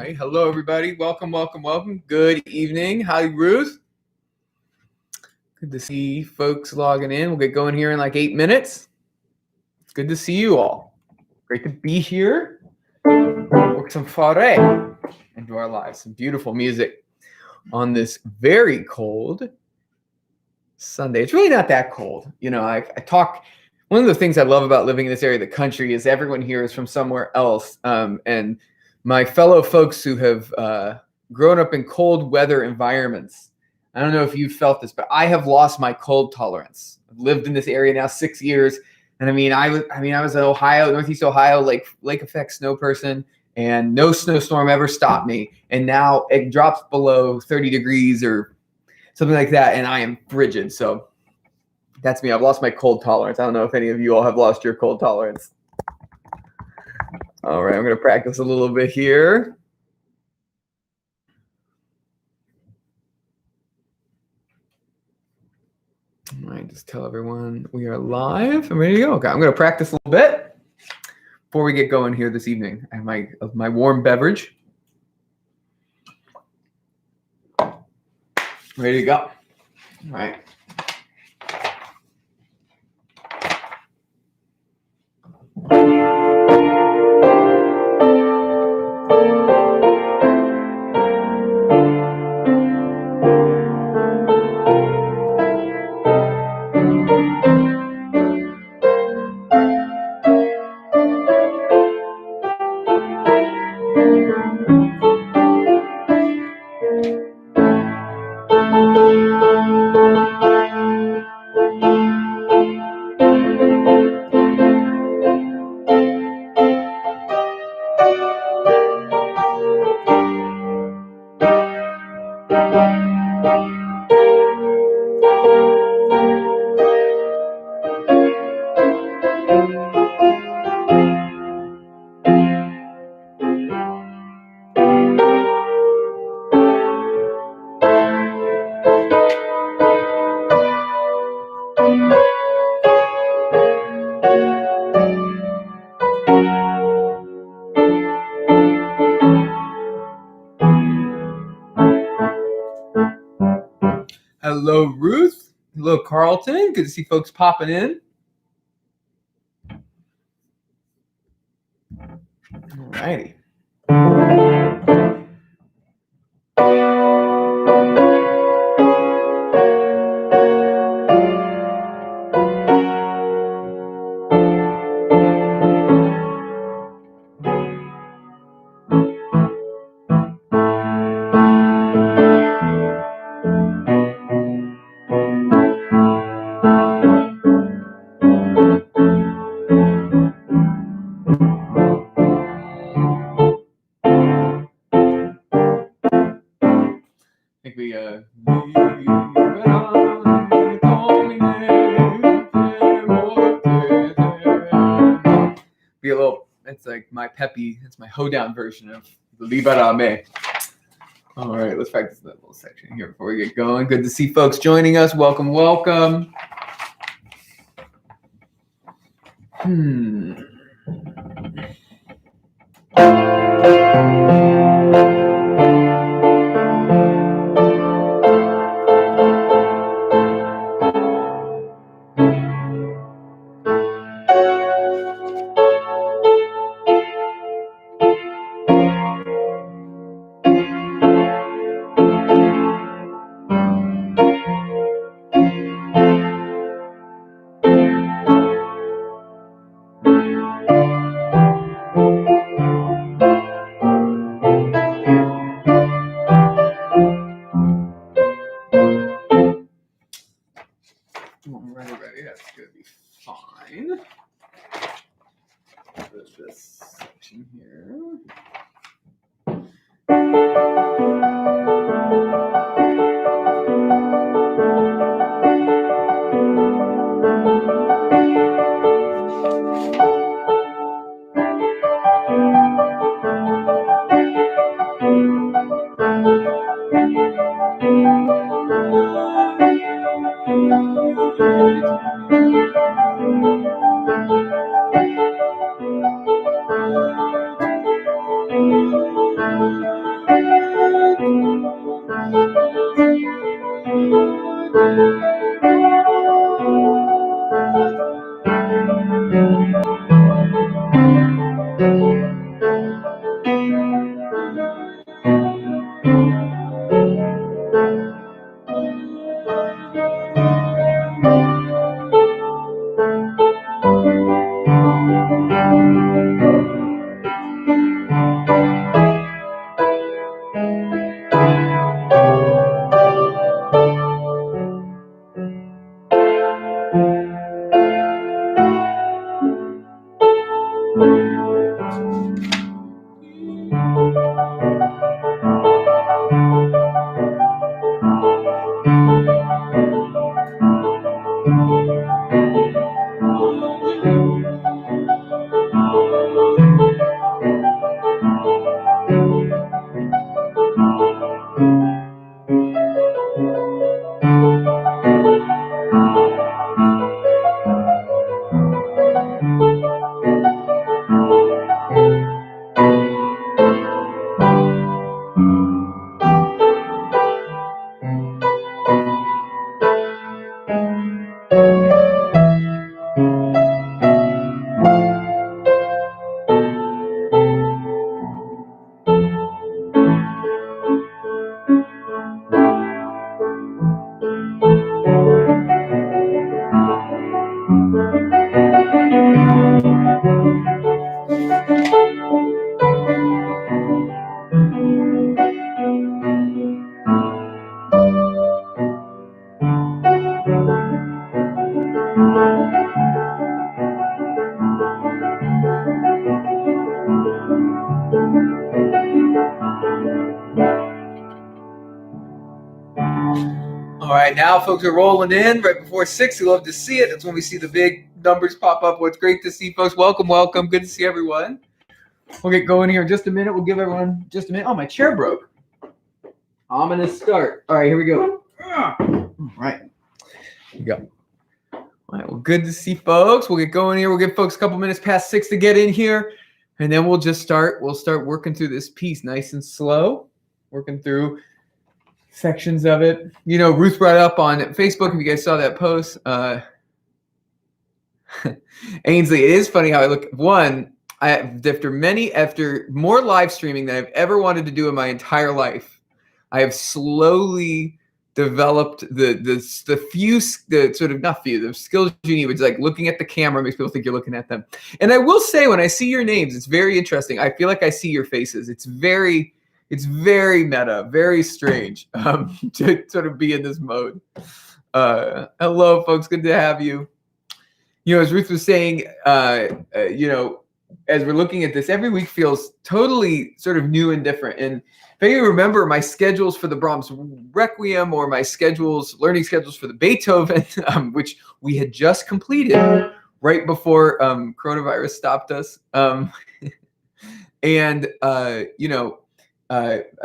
right. Hello, everybody. Welcome, welcome, welcome. Good evening. Hi, Ruth. Good to see folks logging in. We'll get going here in like 8 minutes. It's good to see you all. Great to be here. Work some fare into our lives. Some beautiful music on this very cold Sunday. It's really not that cold. You know, I talk. One of the things I love about living in this area of the country is everyone here is from somewhere else. And my fellow folks who have grown up in cold weather environments, I don't know if you've felt this, but I have lost my cold tolerance. I've lived in this area now 6 years. And I was in Ohio, Northeast Ohio, lake effect snow person, and no snowstorm ever stopped me. And now it drops below 30 degrees or something like that, and I am frigid. So that's me. I've lost my cold tolerance. I don't know if any of you all have lost your cold tolerance. All right, I'm going to practice a little bit here. All right, just tell everyone we are live. I'm ready to go. Okay, I'm going to practice a little bit before we get going here this evening. I have my warm beverage. Ready to go. All right. Hello, Ruth. Hello, Carlton. Good to see folks popping in. All righty. Be a little, it's like my peppy, it's my hoedown version of Liberame. All right, let's practice that little section here before we get going. Good to see folks joining us. Welcome, welcome. Ready. That's going to be fine. There's this section here. right, now folks are rolling in right before 6. We love to see it. That's when we see the big numbers pop up. Well, it's great to see folks. Welcome. Good to see everyone. We'll get going here in just a minute. We'll give everyone just a minute. Oh, my chair broke. Ominous start. All right, here we go. All right. Here we go. All right, well, good to see folks. We'll get going here. We'll give folks a couple minutes past 6 to get in here, and then we'll just start. We'll start working through this piece nice and slow, working through sections of it. You know, Ruth brought up on Facebook, if you guys saw that post, Ainsley, it is funny how I look. After more live streaming than I've ever wanted to do in my entire life, I have slowly developed the skills you need, which is like looking at the camera makes people think you're looking at them. And I will say, when I see your names, it's very interesting. I feel like I see your faces. It's very meta, very strange to sort of be in this mode. Hello, folks. Good to have you. You know, as Ruth was saying, you know, as we're looking at this, every week feels totally sort of new and different. And if you remember my schedules for the Brahms Requiem or my learning schedules for the Beethoven, which we had just completed right before coronavirus stopped us. And, you know,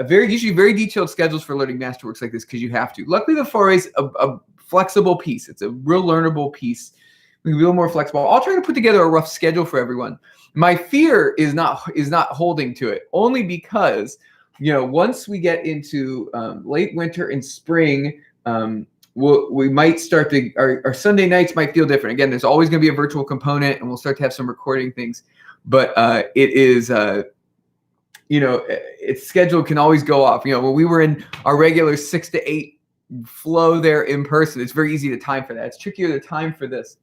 usually very detailed schedules for learning masterworks like this, because you have to. Luckily, the Foray is a flexible piece. It's a real learnable piece. We feel more flexible. I'll try to put together a rough schedule for everyone. My fear is not holding to it, only because, you know, once we get into late winter and spring, we might start to our Sunday nights might feel different. Again, there's always going to be a virtual component, and we'll start to have some recording things. But it is, you know, its schedule can always go off. You know, when we were in our regular 6 to 8 flow there in person, it's very easy to time for that. It's trickier to time for this.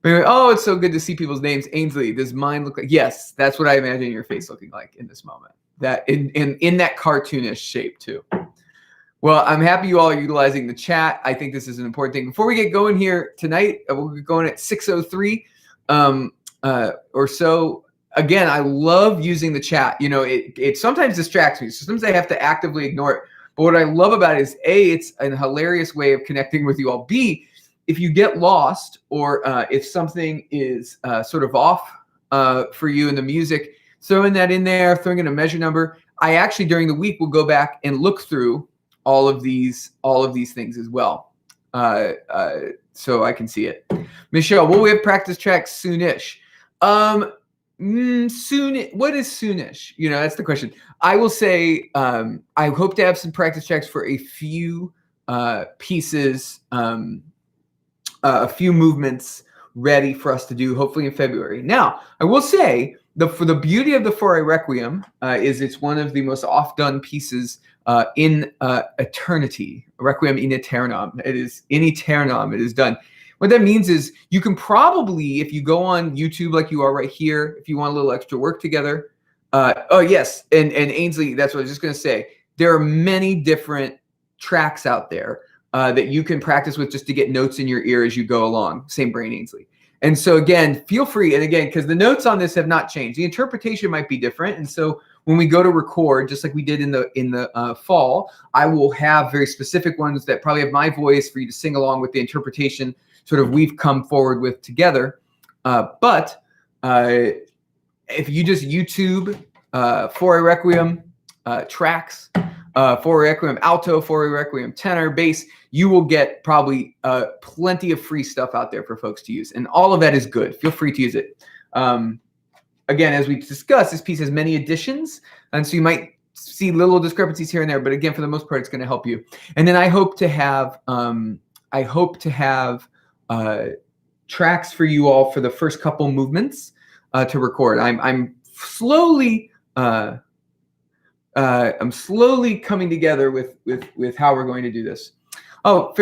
Anyway, oh, it's so good to see people's names. Ainsley, does mine look like? Yes, that's what I imagine your face looking like in this moment. That in that cartoonish shape too. Well, I'm happy you all are utilizing the chat. I think this is an important thing. Before we get going here tonight, we'll be going at 6:03 or so. Again, I love using the chat. You know, it sometimes distracts me. Sometimes I have to actively ignore it. But what I love about it is, A, it's a hilarious way of connecting with you all. B, if you get lost or if something is sort of off for you in the music, throwing that in there, throwing in a measure number. I actually, during the week, will go back and look through all of these things as well, so I can see it. Michelle, will we have practice tracks soonish? Soon. What is soonish? You know, that's the question. I will say I hope to have some practice tracks for a few pieces, a few movements ready for us to do, hopefully in February. Now, I will say, for the beauty of the Foray Requiem is it's one of the most oft-done pieces in eternity. Requiem in aeternam. It is in aeternam. It is done. What that means is you can probably, if you go on YouTube like you are right here, if you want a little extra work together. Oh, yes. And Ainsley, that's what I was just going to say. There are many different tracks out there that you can practice with just to get notes in your ear as you go along. Same brain, Ainsley. And so again, feel free. And again, because the notes on this have not changed, the interpretation might be different. And so when we go to record, just like we did in the fall, I will have very specific ones that probably have my voice for you to sing along with the interpretation sort of we've come forward with together. But if you just YouTube Foray Requiem tracks, Foray Requiem alto, Foray Requiem tenor, bass, you will get probably plenty of free stuff out there for folks to use. And all of that is good. Feel free to use it. Again, as we discussed, this piece has many additions. And so you might see little discrepancies here and there. But again, for the most part, it's going to help you. And then I hope to have tracks for you all for the first couple movements to record. I'm slowly coming together with how we're going to do this. Oh,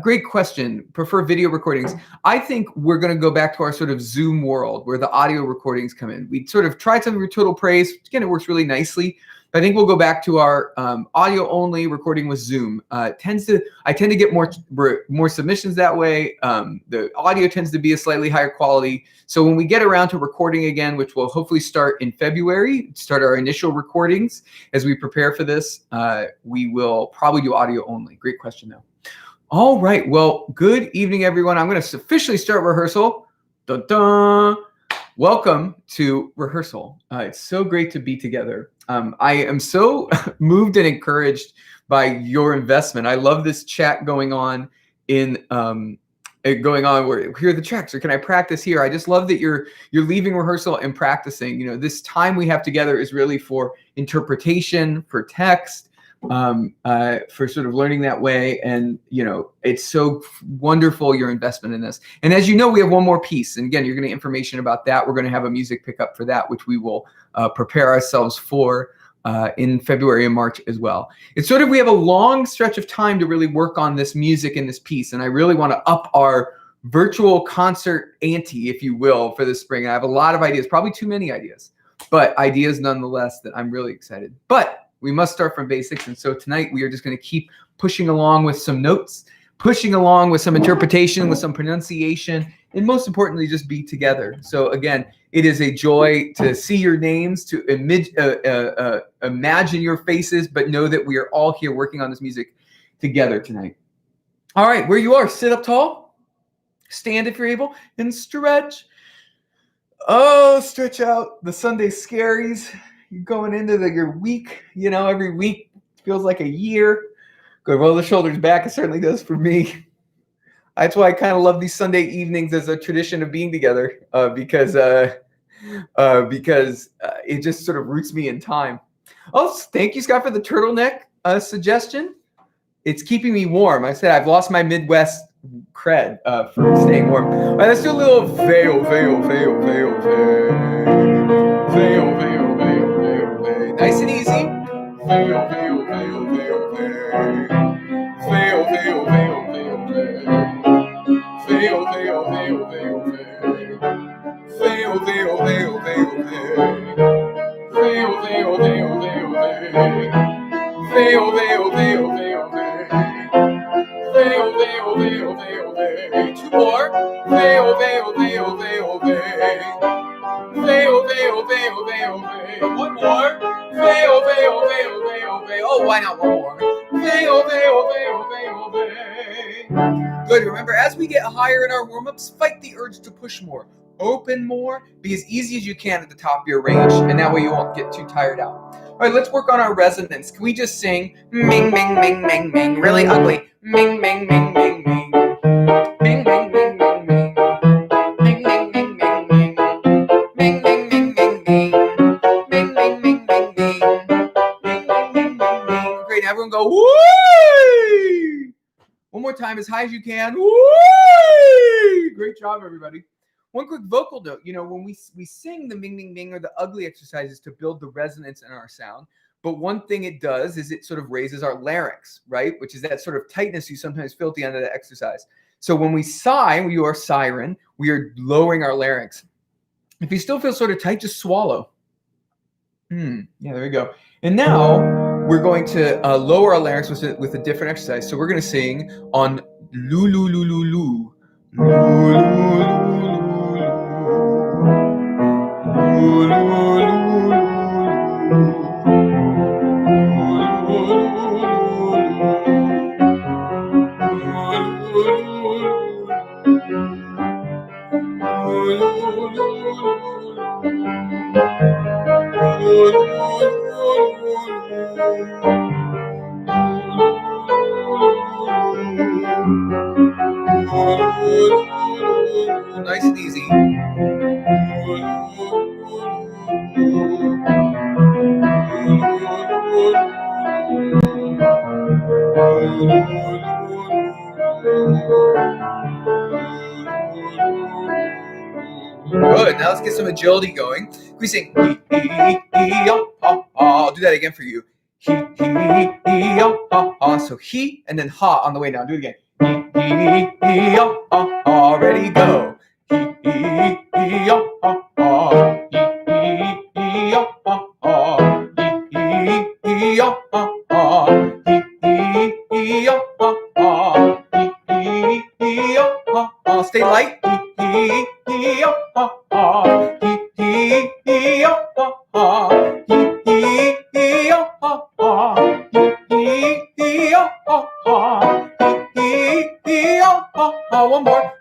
great question. Prefer video recordings. I think we're going to go back to our sort of Zoom world where the audio recordings come in. We sort of tried something with Total Praise. Again, it works really nicely. I think we'll go back to our audio only recording with Zoom. I tend to get more submissions that way. The audio tends to be a slightly higher quality. So when we get around to recording again, which will hopefully start in February, start our initial recordings as we prepare for this, we will probably do audio only. Great question though. All right. Well, good evening, everyone. I'm going to officially start rehearsal. Dun, dun. Welcome to rehearsal. It's so great to be together. I am so moved and encouraged by your investment. I love this chat going on where here are the tracks, or can I practice here? I just love that you're leaving rehearsal and practicing. You know, this time we have together is really for interpretation, for text, for sort of learning that way. And, you know, it's so wonderful, your investment in this. And as you know, we have one more piece. And again, you're going to get information about that. We're going to have a music pickup for that, which we will prepare ourselves for in February and March as well. It's sort of, we have a long stretch of time to really work on this music and this piece. And I really want to up our virtual concert ante, if you will, for this spring. I have a lot of ideas, probably too many ideas, but ideas nonetheless that I'm really excited. But we must start from basics. And so tonight we are just going to keep pushing along with some notes, pushing along with some interpretation, with some pronunciation, and most importantly, just be together. So again, it is a joy to see your names, to imagine your faces, but know that we are all here working on this music together tonight. All right, where you are, sit up tall, stand if you're able, and stretch. Oh, stretch out the Sunday scaries. You're going into your week, you know, every week feels like a year. Go roll the shoulders back. It certainly does for me. That's why I kind of love these Sunday evenings as a tradition of being together, because it just sort of roots me in time. Oh, thank you, Scott, for the turtleneck suggestion. It's keeping me warm. I said I've lost my Midwest cred for staying warm. All right, let's do a little veil. Nice and easy. Two more. One more. Oh, why not one more? Good. Remember, as we get higher in our warm-ups, fight the urge to push more. Open more. Be as easy as you can at the top of your range, and that way you won't get too tired out. All right, let's work on our resonance. Can we just sing ming, ming, ming, ming, ming, really ugly? Ming, ming, ming, ming, ming. Ming, ming, ming, ming, ming. Ming, ming, ming, ming, ming. Ming, ming, ming, ming, ming. Ming, ming, ming, ming, ming. Ming, ming, ming, ming, ming. Great, everyone go, woo! One more time, as high as you can. Woo! Great job, everybody. One quick vocal note, you know, when we sing the ming, ming, ming or the ugly exercises to build the resonance in our sound, but one thing it does is it sort of raises our larynx, right? Which is that sort of tightness you sometimes feel at the end of the exercise. So when we sigh, when you are siren, we are lowering our larynx. If you still feel sort of tight, just swallow. Yeah, there we go. And now we're going to lower our larynx with a different exercise. So we're going to sing on lu, lu, lu, lu, lu. Lu, lu, lu. Nice and easy. Good. Now let's get some agility going. We sing I'll do that again for you. So he and then ha on the way down. Do it again. Ready, go. One more.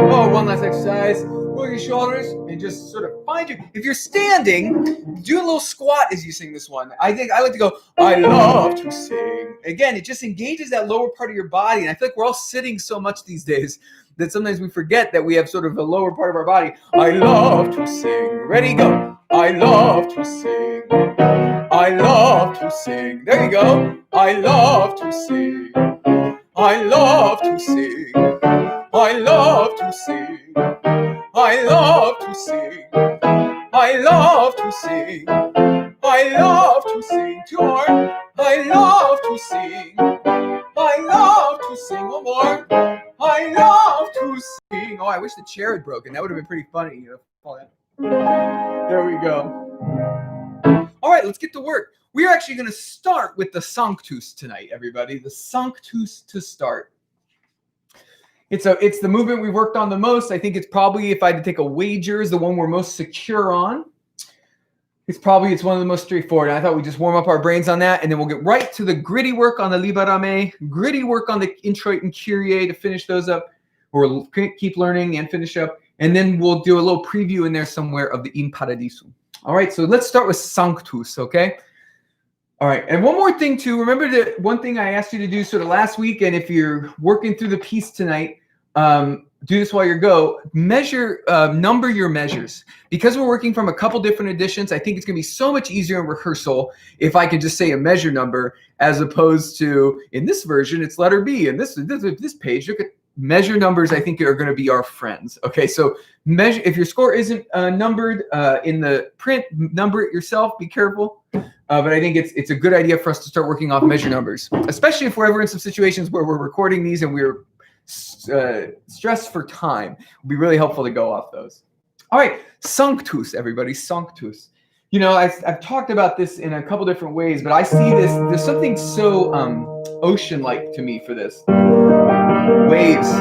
Oh, one last exercise. Pull your shoulders and just sort of find your. If you're standing, do a little squat as you sing this one. I think I like to go, I love to sing. Again, it just engages that lower part of your body. And I feel like we're all sitting so much these days that sometimes we forget that we have sort of a lower part of our body. I love to sing. Ready, go. I love to sing. I love to sing. There you go. I love to sing. I love to sing. I love to sing. I love to sing. I love to sing. I love to sing. Two more. I love to sing. I love to sing. One more. I love to sing. Oh, I wish the chair had broken. That would have been pretty funny. There we go. All right, let's get to work. We're actually going to start with the Sanctus tonight, everybody. The Sanctus to start. It's the movement we worked on the most. I think it's probably, if I had to take a wager, is the one we're most secure on. It's one of the most straightforward. And I thought we'd just warm up our brains on that, and then we'll get right to the gritty work on the Liberame, gritty work on the Introit and Kyrie to finish those up. We'll keep learning and finish up, and then we'll do a little preview in there somewhere of the In Paradiso. All right, so let's start with Sanctus, okay? All right, and one more thing too. Remember that one thing I asked you to do sort of last week, and if you're working through the piece tonight, do this while you go. Number your measures. Because we're working from a couple different editions, I think it's going to be so much easier in rehearsal if I can just say a measure number, as opposed to in this version it's letter B, and this page, look at measure numbers. I think are going to be our friends. Okay, so measure. If your score isn't numbered in the print, number it yourself. Be careful. But I think it's a good idea for us to start working off measure numbers, especially if we're ever in some situations where we're recording these and we're stressed for time. It would be really helpful to go off those. All right, Sanctus, everybody, Sanctus. You know, I've talked about this in a couple different ways, but I see this. There's something so ocean-like to me for this. Waves,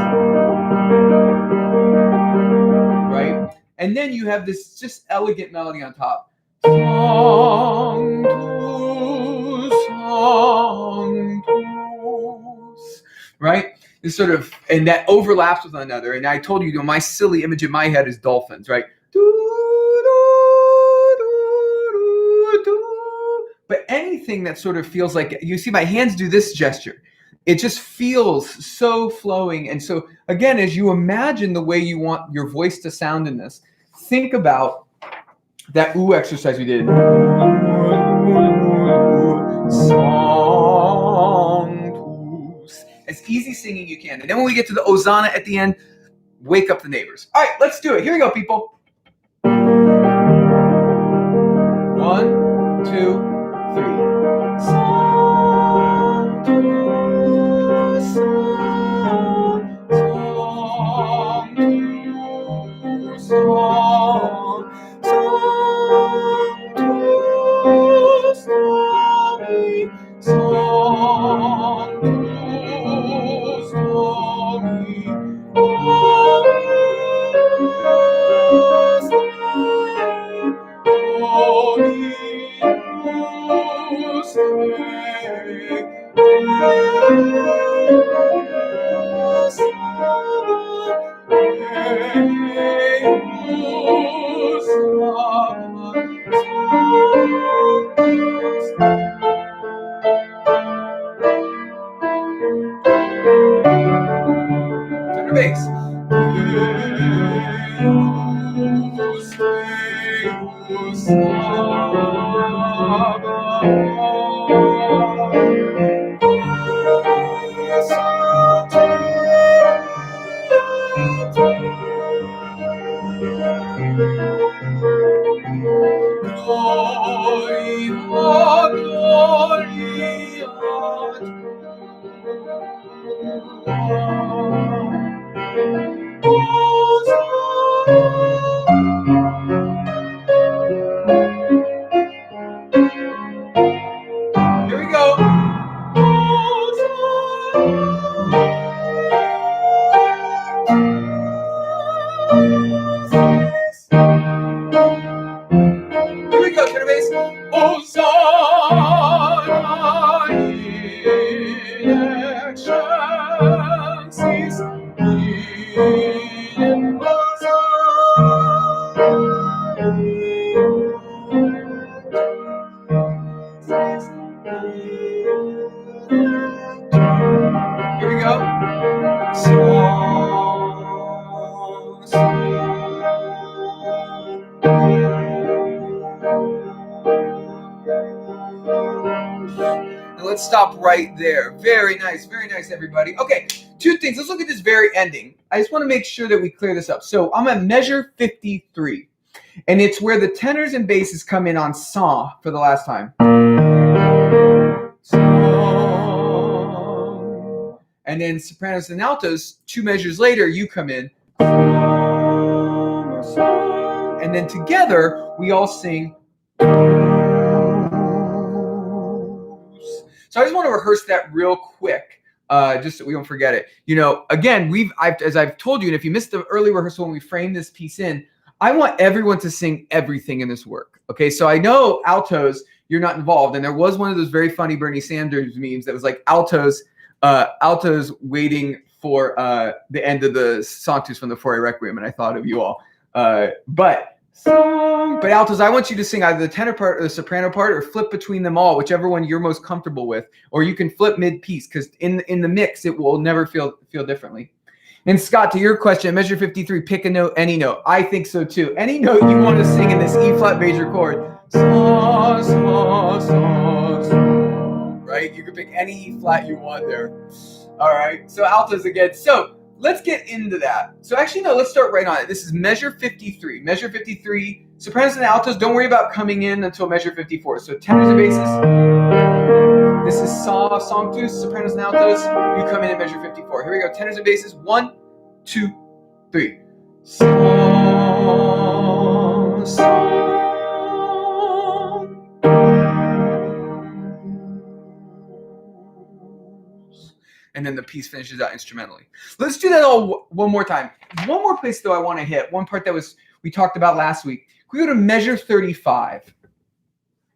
right? And then you have this just elegant melody on top. Sanctus, Sanctus, right? This sort of, and that overlaps with one another. And I told you, my silly image in my head is dolphins, right? But anything that sort of feels like, you see my hands do this gesture. It just feels so flowing. And so, again, as you imagine the way you want your voice to sound in this, think about that ooh exercise we did. Sanctus. As easy singing you can. And then when we get to the Hosanna at the end, wake up the neighbors. All right, let's do it. Here we go, people. 1, 2, 3. Sanctus, Sanctus, Sanctus, Sanctus, Turn the bass. Here we go. Now let's stop right there. Very nice, everybody. Okay, two things. Let's look at this very ending. I just want to make sure that we clear this up. So I'm at measure 53, and it's where the tenors and basses come in on sa for the last time. And then sopranos and altos, two measures later, you come in. And then together, we all sing. So I just want to rehearse that real quick, just so we don't forget it. You know, again, as I've told you, and if you missed the early rehearsal when we framed this piece in, I want everyone to sing everything in this work. Okay, so I know altos, you're not involved, and there was one of those very funny Bernie Sanders memes that was like altos waiting for the end of the Sanctus from the Fourier Requiem, and I thought of you all. But altos, I want you to sing either the tenor part or the soprano part, or flip between them all, whichever one you're most comfortable with, or you can flip mid-piece, because in the mix, it will never feel differently. And Scott, to your question, measure 53, pick a note, any note. I think so too. Any note you want to sing in this E-flat major chord. Sa, sa, sa, sa. Right? You can pick any E-flat you want there. All right. So altos again. So let's get into that. So actually, no, let's start right on it. This is measure 53. Measure 53. Sopranos and altos, don't worry about coming in until measure 54. So tenors and basses. This is sa, sanctus, sopranos and altos. You come in at measure 54. Here we go. Tenors and basses. 1, 2, 3. Sa, sa. And then the piece finishes out instrumentally. Let's do that all one more time. One more place, though, I want to hit. One part that we talked about last week. We go to measure 35.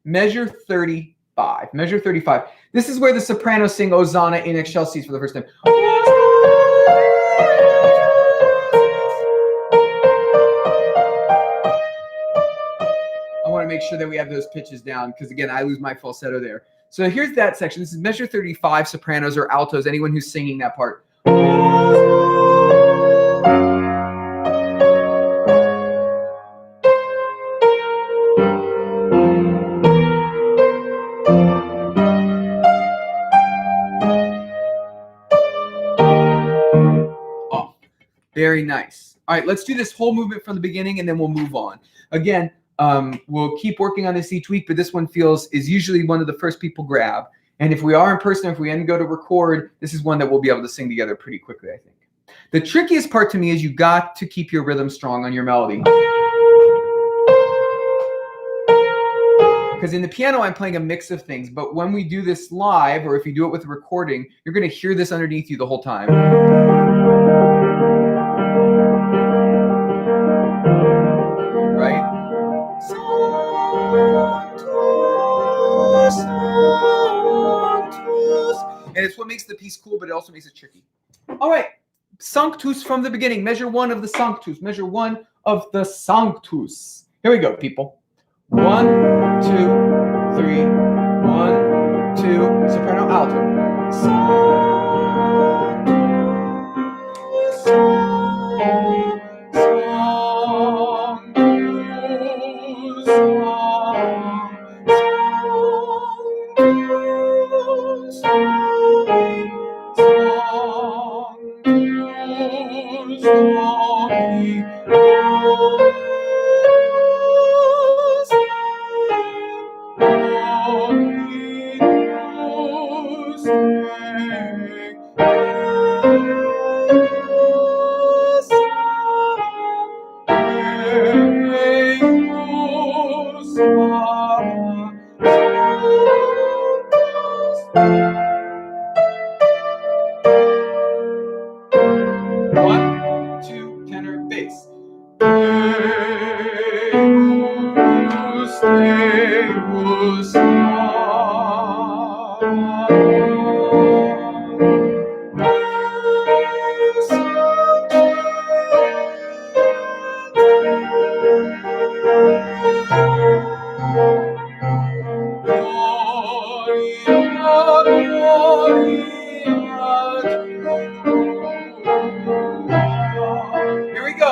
Measure 35. Measure 35. This is where the sopranos sing Hosanna in excelsis for the first time. I want to make sure that we have those pitches down, because, again, I lose my falsetto there. So here's that section. This is measure 35, sopranos or altos, anyone who's singing that part. Oh, very nice. All right, let's do this whole movement from the beginning, and then we'll move on. Again, we'll keep working on this each week, but this one is usually one of the first people grab. And if we are in person, if we end go to record, this is one that we'll be able to sing together pretty quickly, I think. The trickiest part to me is you got to keep your rhythm strong on your melody. Because in the piano, I'm playing a mix of things, but when we do this live, or if you do it with a recording, you're going to hear this underneath you the whole time. Right? And it's what makes the piece cool, but it also makes it tricky. All right. Sanctus from the beginning. Measure 1 of the Sanctus. Measure 1 of the Sanctus. Here we go, people. 1, 2, 3. 1, 2. Soprano, alto.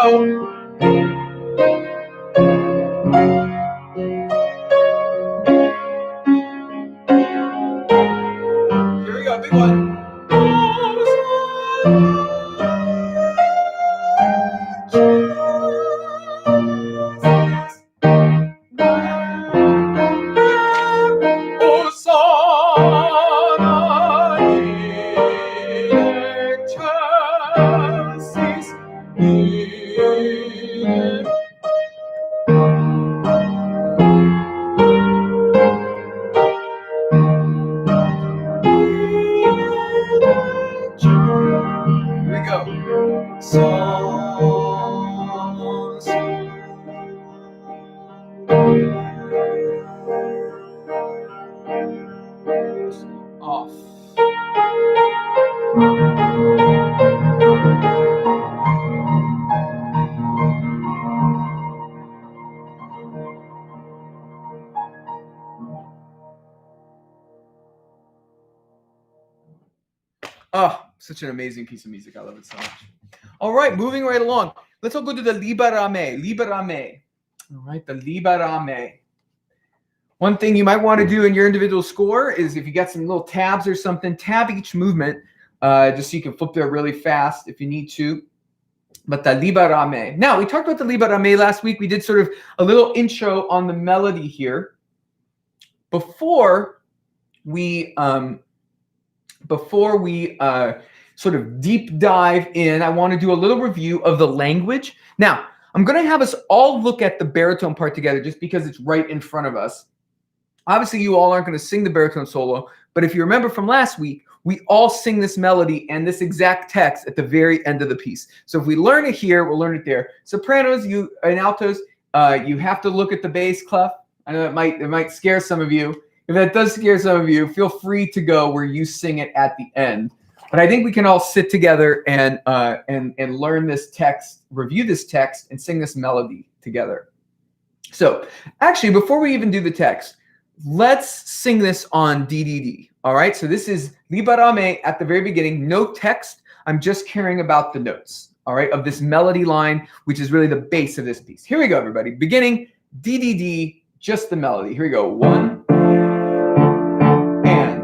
go. Here we go, big one. Here we go. Off. Oh, such an amazing piece of music. I love it so much. All right, moving right along. Let's all go to the Liberame. Liberame. All right, the Liberame. One thing you might want to do in your individual score is if you got some little tabs or something, tab each movement just so you can flip there really fast if you need to. But the Liberame. Now, we talked about the Liberame last week. We did sort of a little intro on the melody here. Before we sort of deep dive in, I want to do a little review of the language. Now, I'm going to have us all look at the baritone part together just because it's right in front of us. Obviously, you all aren't going to sing the baritone solo, but if you remember from last week, we all sing this melody and this exact text at the very end of the piece. So if we learn it here, we'll learn it there. Sopranos, and altos, you have to look at the bass clef. I know it might scare some of you. If that does scare some of you, feel free to go where you sing it at the end. But I think we can all sit together and learn this text, review this text, and sing this melody together. So actually, before we even do the text, let's sing this on DDD. All right, so this is Liberame at the very beginning, no text. I'm just caring about the notes, all right, of this melody line, which is really the base of this piece. Here we go, everybody. Beginning, DDD, just the melody. Here we go. 1 and.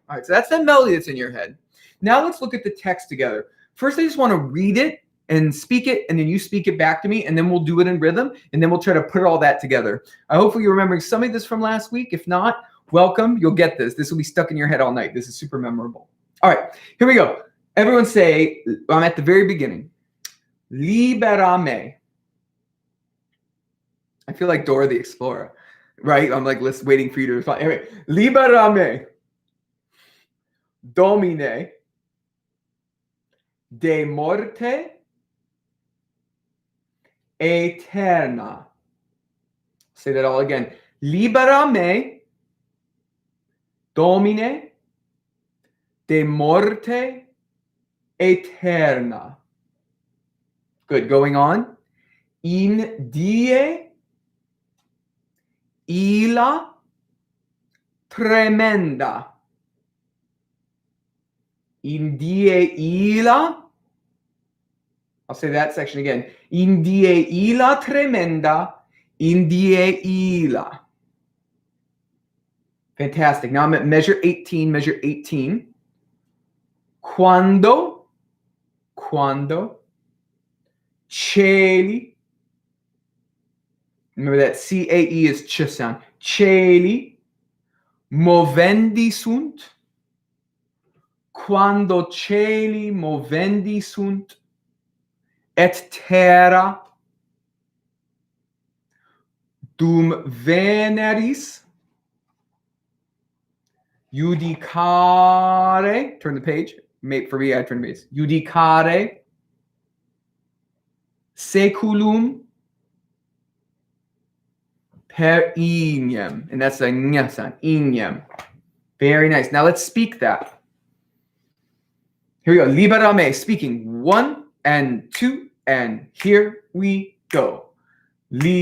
All right, so that's the melody that's in your head. Now let's look at the text together. First, I just want to read it and speak it, and then you speak it back to me, and then we'll do it in rhythm, and then we'll try to put all that together. Hopefully you're remembering some of this from last week. If not, welcome. You'll get this. This will be stuck in your head all night. This is super memorable. All right, here we go. Everyone say, I'm at the very beginning. Liberame. I feel like Dora the Explorer, right? I'm like waiting for you to respond. Anyway, Liberame. Domine de morte eterna. Say that all again. Libera me, Domine, de morte eterna. Good. Going on. In die illa tremenda. In die illa, I'll say that section again. In die illa tremenda, in die illa. Fantastic. Now I'm at measure 18, measure 18. Quando, cieli. Remember that C-A-E is ch sound. Cieli, movendi sunt, quando cieli movendi sunt, et terra dum veneris judicare, turn the page, for me, I turn the page, judicare seculum per ignem, and that's a ñ sound, ignem. Very nice. Now let's speak that. Here we go. Libera me, speaking 1 and 2, and here we go. Libera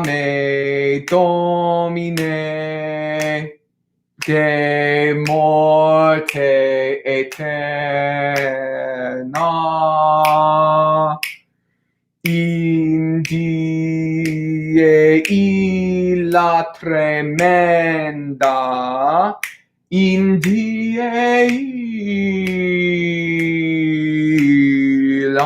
me, Domine, de morte eterna, in die illa tremenda, in die illa,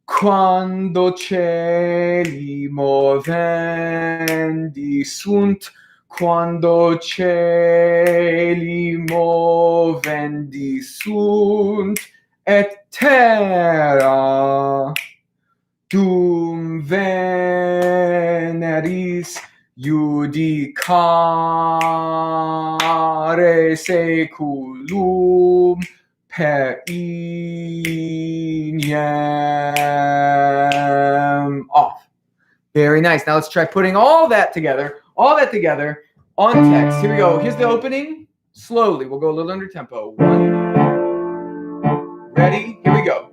quando cieli movendi sunt, quando cieli movendi sunt, et terra dum veneris judicare seculum per ignem. Off. Very nice. Now let's try putting all that together on text. Here we go. Here's the opening. Slowly. We'll go a little under tempo. 1. Ready? Here we go.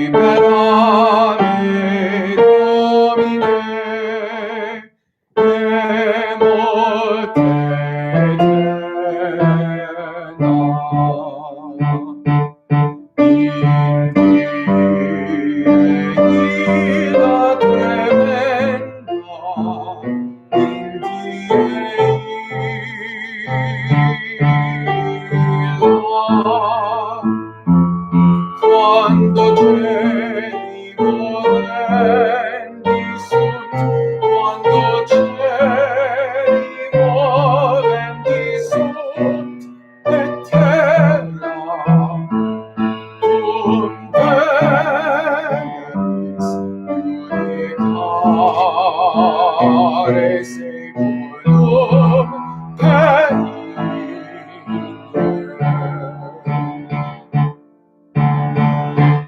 Libera me, Domine, de morte eterna, in die illa tremenda, in die illa, quando cieli movendi sunt, quando cieli movendi sunt, et terra dum veneris judicare seculum per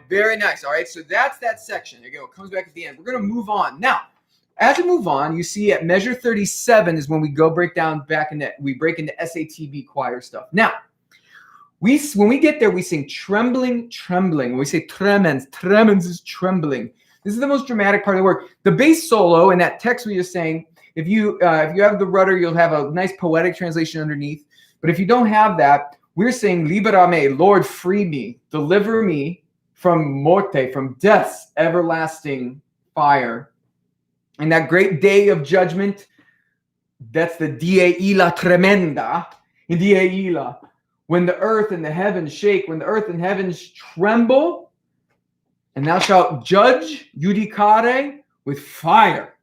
Very nice. All right, so that's that section. There you go. It comes back at the end. We're going to move on. Now, as we move on, you see at measure 37 is when we go break down back in we break into SATB choir stuff. Now, when we get there, we sing trembling, trembling. When we say tremens, tremens is trembling. This is the most dramatic part of the work. The bass solo in that text we were saying, if you have the rudder, you'll have a nice poetic translation underneath. But if you don't have that, we're saying libera me, Lord, free me, deliver me from morte, from death's everlasting fire. And that great day of judgment, that's the die illa tremenda, in die illa, when the earth and the heavens shake, when the earth and heavens tremble, and thou shalt judge, judicare, with fire.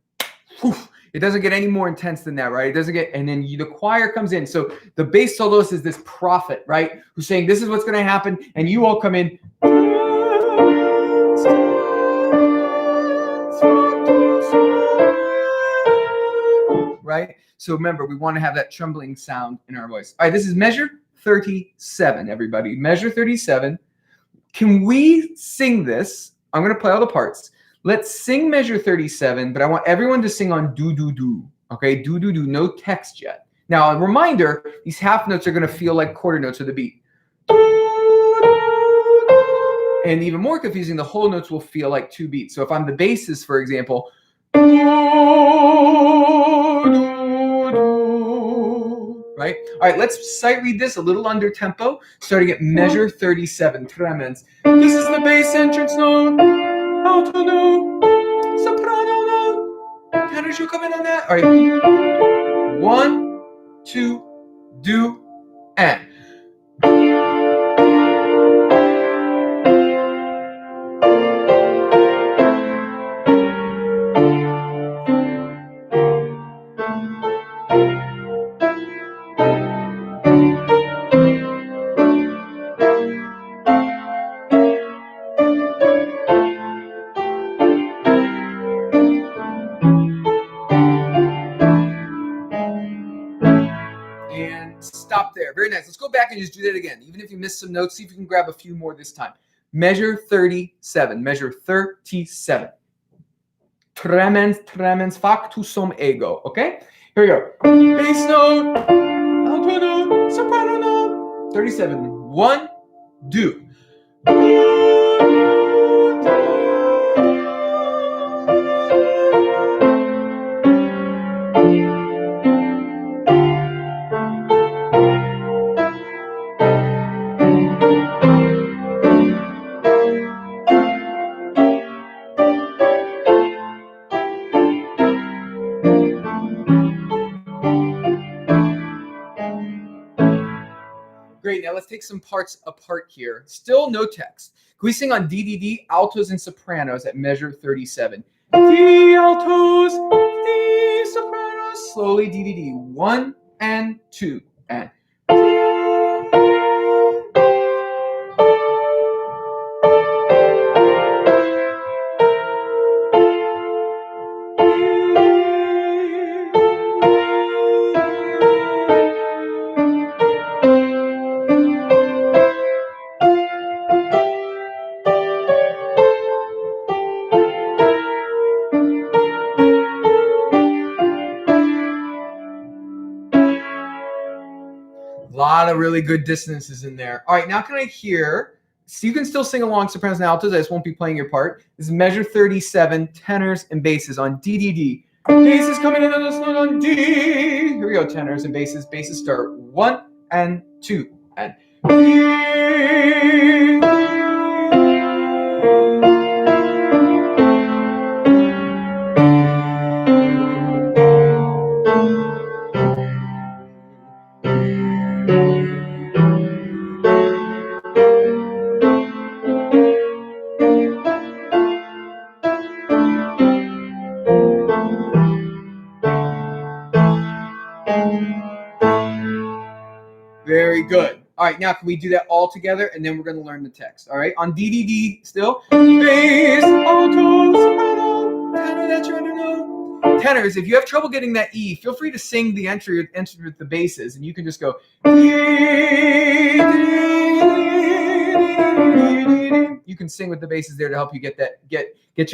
Whew. It doesn't get any more intense than that, right? It doesn't get, and then the choir comes in. So the bass soloist is this prophet, right? Who's saying, this is what's going to happen, and you all come in. Right? So remember, we want to have that trembling sound in our voice. All right, this is measure 37, everybody. Measure 37. Can we sing this? I'm going to play all the parts. Let's sing measure 37, but I want everyone to sing on do, do, do. Okay, do, do, do. No text yet. Now, a reminder, these half notes are going to feel like quarter notes of the beat. And even more confusing, the whole notes will feel like 2 beats. So if I'm the bassist, for example, right? All right, let's sight read this a little under tempo, starting at measure 37, tremens. This is the bass entrance note, alto note, soprano note. Tenor should come in on that. All right, 1, 2, do, and. up there. Very nice. Let's go back and just do that again. Even if you missed some notes, see if you can grab a few more this time. Measure 37. Measure 37. Tremens, tremens, factus sum ego. Okay? Here we go. Bass note, alto note, soprano note. 37. 1, do. Great, now let's take some parts apart here. Still no text. Can we sing on DDD, altos and sopranos at measure 37? D altos, D sopranos. Slowly DDD. 1 and 2 and. A lot of really good dissonances in there. All right, now can I hear? So you can still sing along sopranos and altos. I just won't be playing your part. This is measure 37, tenors and basses on DDD. Basses coming in on this note on D. Here we go, tenors and basses. Basses start 1 and 2 and D. Very good. All right, now can we do that all together? And then we're going to learn the text. All right, on DDD still. Bass, alto, soprano, tenor that you're under note. Tenors, if you have trouble getting that E, feel free to sing the entry with the basses, and you can just go. You can sing with the basses there to help you get you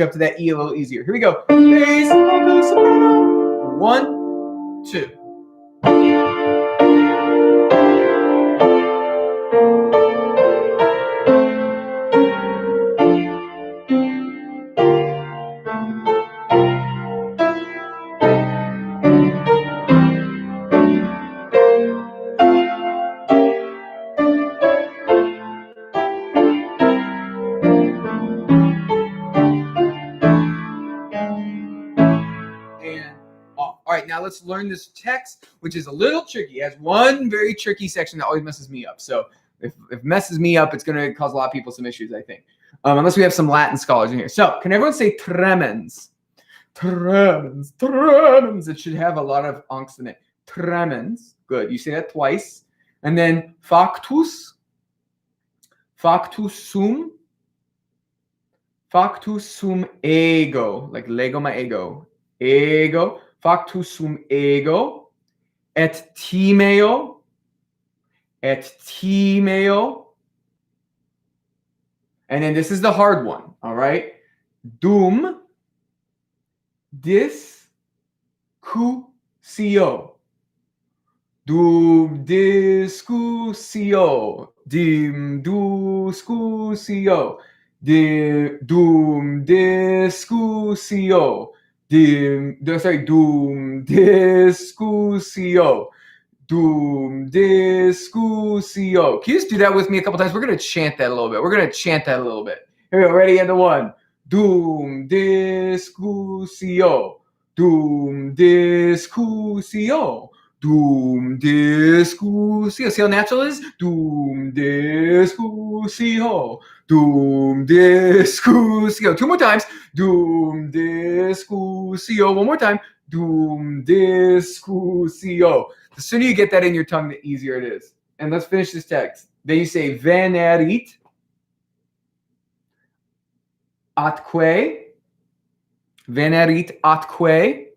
up to that E a little easier. Here we go. Bass, alto, soprano. 1, 2. All right, now let's learn this text, which is a little tricky. It has one very tricky section that always messes me up. So if it messes me up, it's going to cause a lot of people some issues, I think. Unless we have some Latin scholars in here. So can everyone say tremens? Tremens, tremens. It should have a lot of angst in it. Tremens. Good. You say that twice. And then factus. Factus sum ego. Like lego my ego. Ego. Factus sum ego, et timeo, and then this is the hard one, all right? Dum discussio. Dum discussio. Dim discussio. Dum discussio. Dum discussio. Dum discussio. Can you just do that with me a couple times? We're going to chant that a little bit. Here we go. Ready? And the 1. Dum discussio. Dum discussio. Dum discussio. See how natural it is? Dum discussio. Dum discussio. 2 more times. Dum discussio. 1 more time. Dum discussio. The sooner you get that in your tongue, the easier it is. And let's finish this text. Then you say venerit atque. Venerit atque.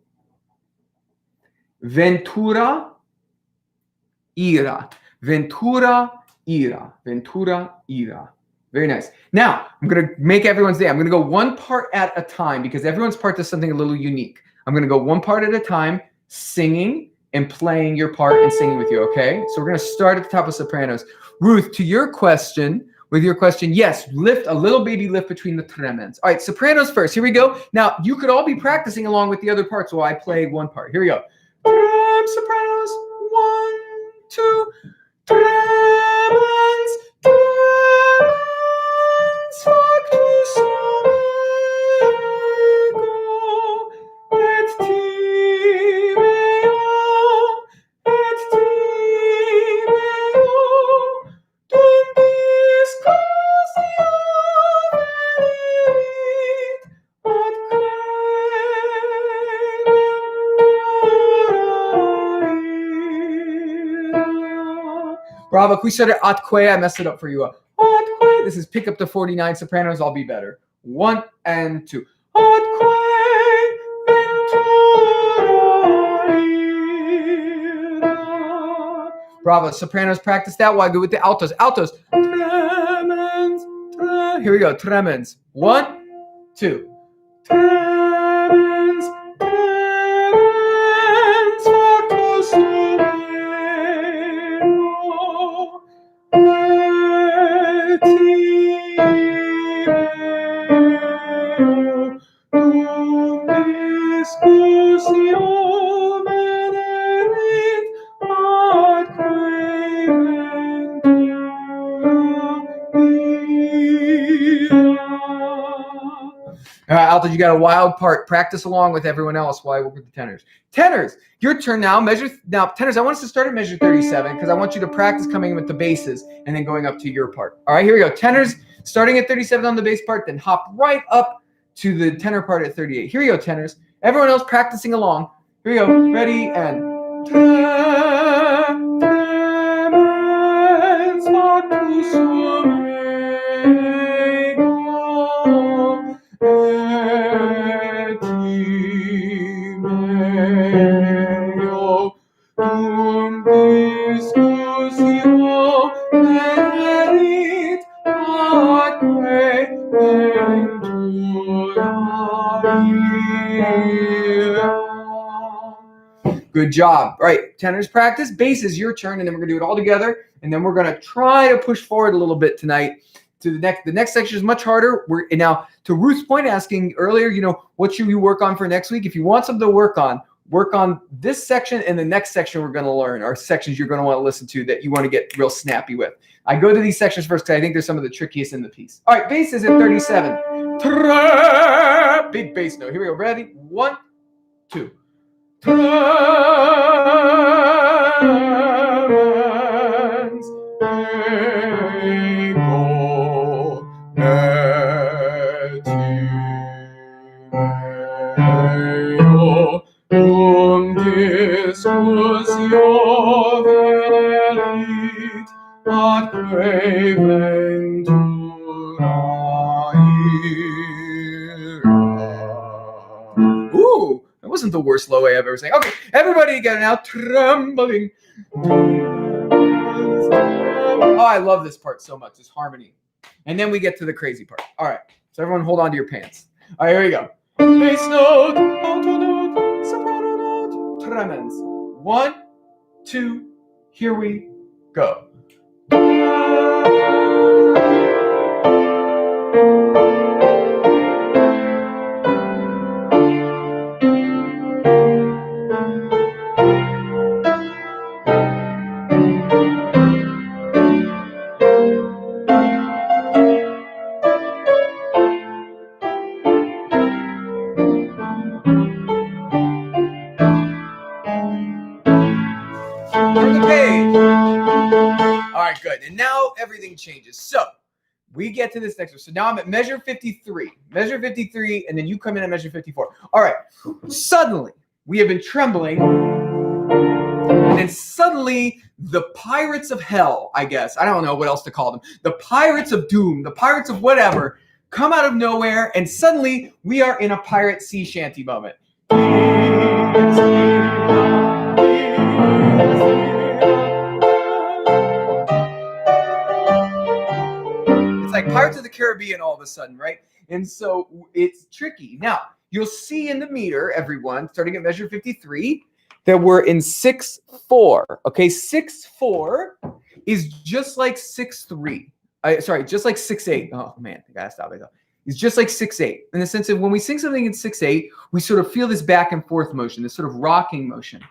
Ventura irat. Ventura ira. Ventura ira. Very nice. Now, I'm going to make everyone's day. I'm going to go one part at a time because everyone's part does something a little unique. I'm going to go one part at a time, singing and playing your part and singing with you, okay? So we're going to start at the top of sopranos. Ruth, to your question, yes, lift a little baby lift between the tremens. All right, sopranos first. Here we go. Now, you could all be practicing along with the other parts while I play one part. Here we go. Sopranos. 1, 2. Tremens, tremens, factus ego, et timeo, dum discussio venerit, ad Bravo. Can we start at atque? I messed it up for you. Atque. This is pick up to 49 sopranos. I'll be better. 1 and 2. Atque ventura. Bravo. Sopranos, practice that while I go with the altos. Altos. Tremens. Here we go. Tremens. 1, 2. Tremens. Tremens. Factus All right, Alto, you got a wild part. Practice along with everyone else while I work with the tenors. Tenors, your turn now. Tenors, I want us to start at measure 37 because I want you to practice coming in with the basses and then going up to your part. All right, here we go. Tenors, starting at 37 on the bass part, then hop right up to the tenor part at 38. Here we go, tenors. Everyone else practicing along. Here we go. Ready, and... Good job. All right, tenors practice. Bass is your turn, and then we're going to do it all together, and then we're going to try to push forward a little bit tonight to the next section is much harder. Now, to Ruth's point asking earlier, what should we work on for next week? If you want something to work on this section and the next section we're going to learn are sections you're going to want to listen to that you want to get real snappy with. I go to these sections first because I think they're some of the trickiest in the piece. All right, bass is at 37. Big bass note. Here we go. Ready? 1, 2. Tremens ego et timeo dum discussio venerit atque ventura ira. Ooh! That wasn't the worst low A I've ever sang. Okay, everybody together now. Trembling. Oh, I love this part so much. This harmony. And then we get to the crazy part. All right. So everyone hold on to your pants. All right, here we go. Bass note, alto note, soprano note, tremens. 1, 2, here we go. And now everything changes. So we get to this next one. So now I'm at measure 53. Measure 53, and then you come in at measure 54. All right. Suddenly, we have been trembling. And then suddenly, the pirates of hell, I guess. I don't know what else to call them. The pirates of doom, the pirates of whatever, come out of nowhere. And suddenly, we are in a pirate sea shanty moment. like Pirates of the Caribbean all of a sudden, right? And so it's tricky. Now, you'll see in the meter, everyone, starting at measure 53, that we're in 6/4. Okay, 6/4 is just like 6/3. Just like 6/8. Oh man, I gotta stop myself. It's just like 6/8 in the sense of when we sing something in 6/8, we sort of feel this back and forth motion, this sort of rocking motion.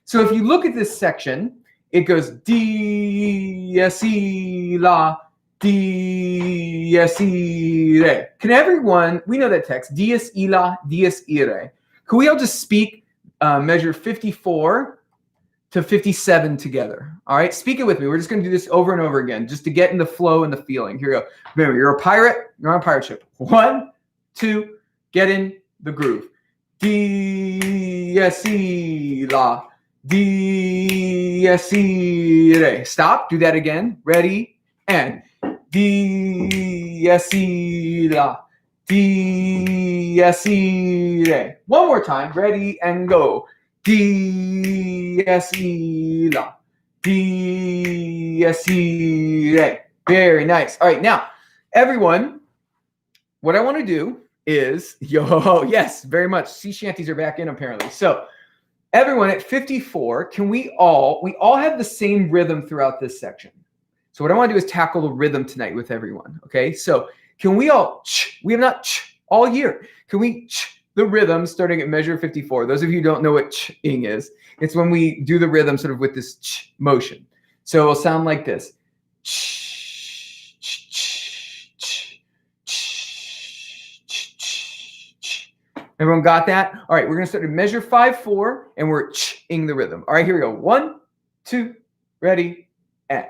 So if you look at this section, it goes D, S, E, La, D, S, E, Re. Can everyone, we know that text, D, S, E, La, D, S, E, Re. Can we all just speak measure 54 to 57 together? All right, speak it with me. We're just going to do this over and over again just to get in the flow and the feeling. Here we go. Remember, you're a pirate. You're on a pirate ship. 1, 2, get in the groove. D, S, E, La, D, S, E, Re. Stop. Do that again. Ready? And D, S, E, La, D, S, E, Re. One more time. Ready and go. D, S, E, La, D, S, E, Re. Very nice. All right, now, everyone, what I want to do is, yes, very much. Sea shanties are back in apparently. So, everyone at 54, we all have the same rhythm throughout this section. So what I want to do is tackle the rhythm tonight with everyone, okay? So can we all, we have not all year. Can we the rhythm starting at measure 54? Those of you who don't know what ing is, it's when we do the rhythm sort of with this motion. So it'll sound like this. Everyone got that? All right, we're going to start at measure 5/4, and we're ing the rhythm. All right, here we go. 1, 2, ready, and.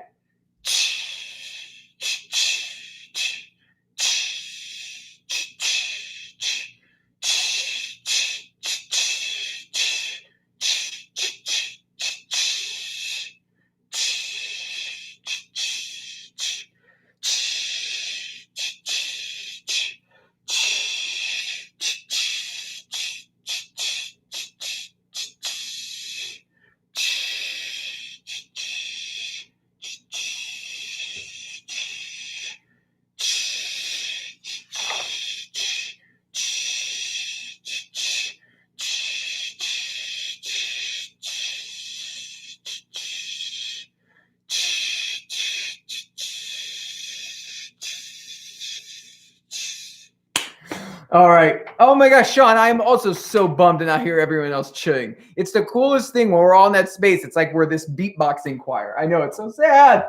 All right. Oh my gosh, Sean, I'm also so bummed to not hear everyone else chewing. It's the coolest thing when we're all in that space. It's like we're this beatboxing choir. I know, it's so sad.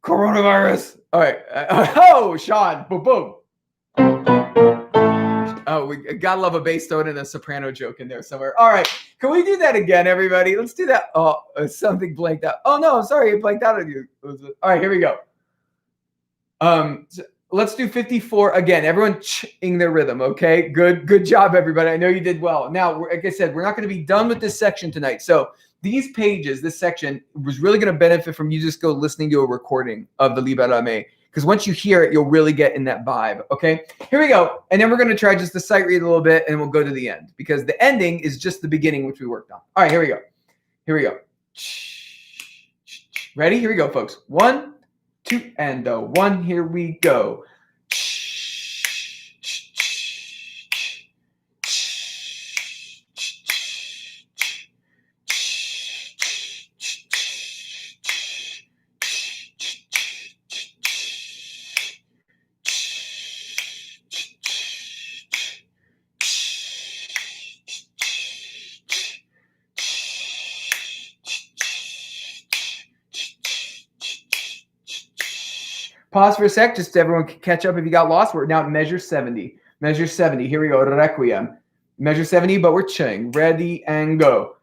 Coronavirus. All right. Oh, Sean. Boom, boom. Oh, we gotta love a bass tone and a soprano joke in there somewhere. All right. Can we do that again, everybody? Let's do that. Oh, something blanked out. Oh, no, I'm sorry. It blanked out on you. All right, here we go. Let's do 54 again. Everyone ing their rhythm, okay? Good job, everybody. I know you did well. Now, like I said, we're not going to be done with this section tonight. So these pages, this section, was really going to benefit from you just go listening to a recording of the Liberame. Because once you hear it, you'll really get in that vibe, okay? Here we go. And then we're going to try just to sight read a little bit, and we'll go to the end. Because the ending is just the beginning, which we worked on. All right, here we go. Here we go. Ready? Here we go, folks. 1, 2, and 1. Here we go. Pause for a sec, just so everyone can catch up if you got lost. We're now at measure 70. Measure 70. Here we go. Requiem. Measure 70, but we're ching. Ready and go.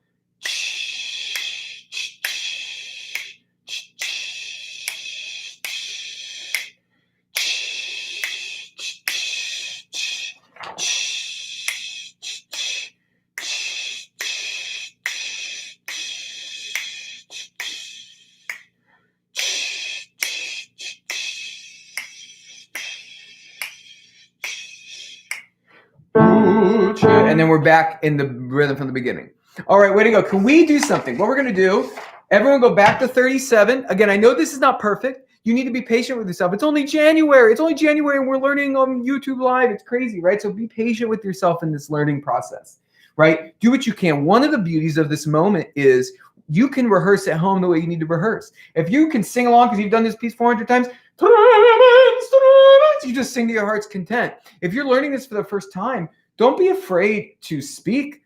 And then we're back in the rhythm from the beginning. All right, way to go. Can we do something? What we're going to do, everyone go back to 37. Again, I know this is not perfect. You need to be patient with yourself. It's only January. It's only January and we're learning on YouTube Live. It's crazy, right? So be patient with yourself in this learning process, right? Do what you can. One of the beauties of this moment is you can rehearse at home the way you need to rehearse. If you can sing along because you've done this piece 400 times, you just sing to your heart's content. If you're learning this for the first time, don't be afraid to speak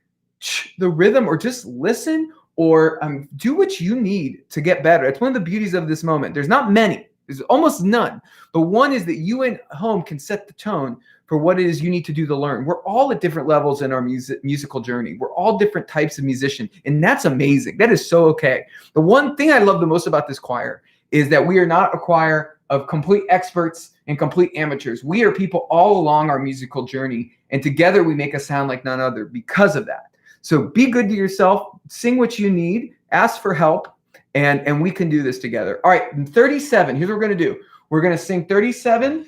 the rhythm or just listen or do what you need to get better. It's one of the beauties of this moment. There's not many. There's almost none. But one is that you at home can set the tone for what it is you need to do to learn. We're all at different levels in our musical journey. We're all different types of musician, and that's amazing. That is so okay. The one thing I love the most about this choir is that we are not a choir of complete experts and complete amateurs. We are people all along our musical journey, and together we make a sound like none other because of that. So be good to yourself, sing what you need, ask for help, and we can do this together. All right, 37, here's what we're gonna do. We're gonna sing 37.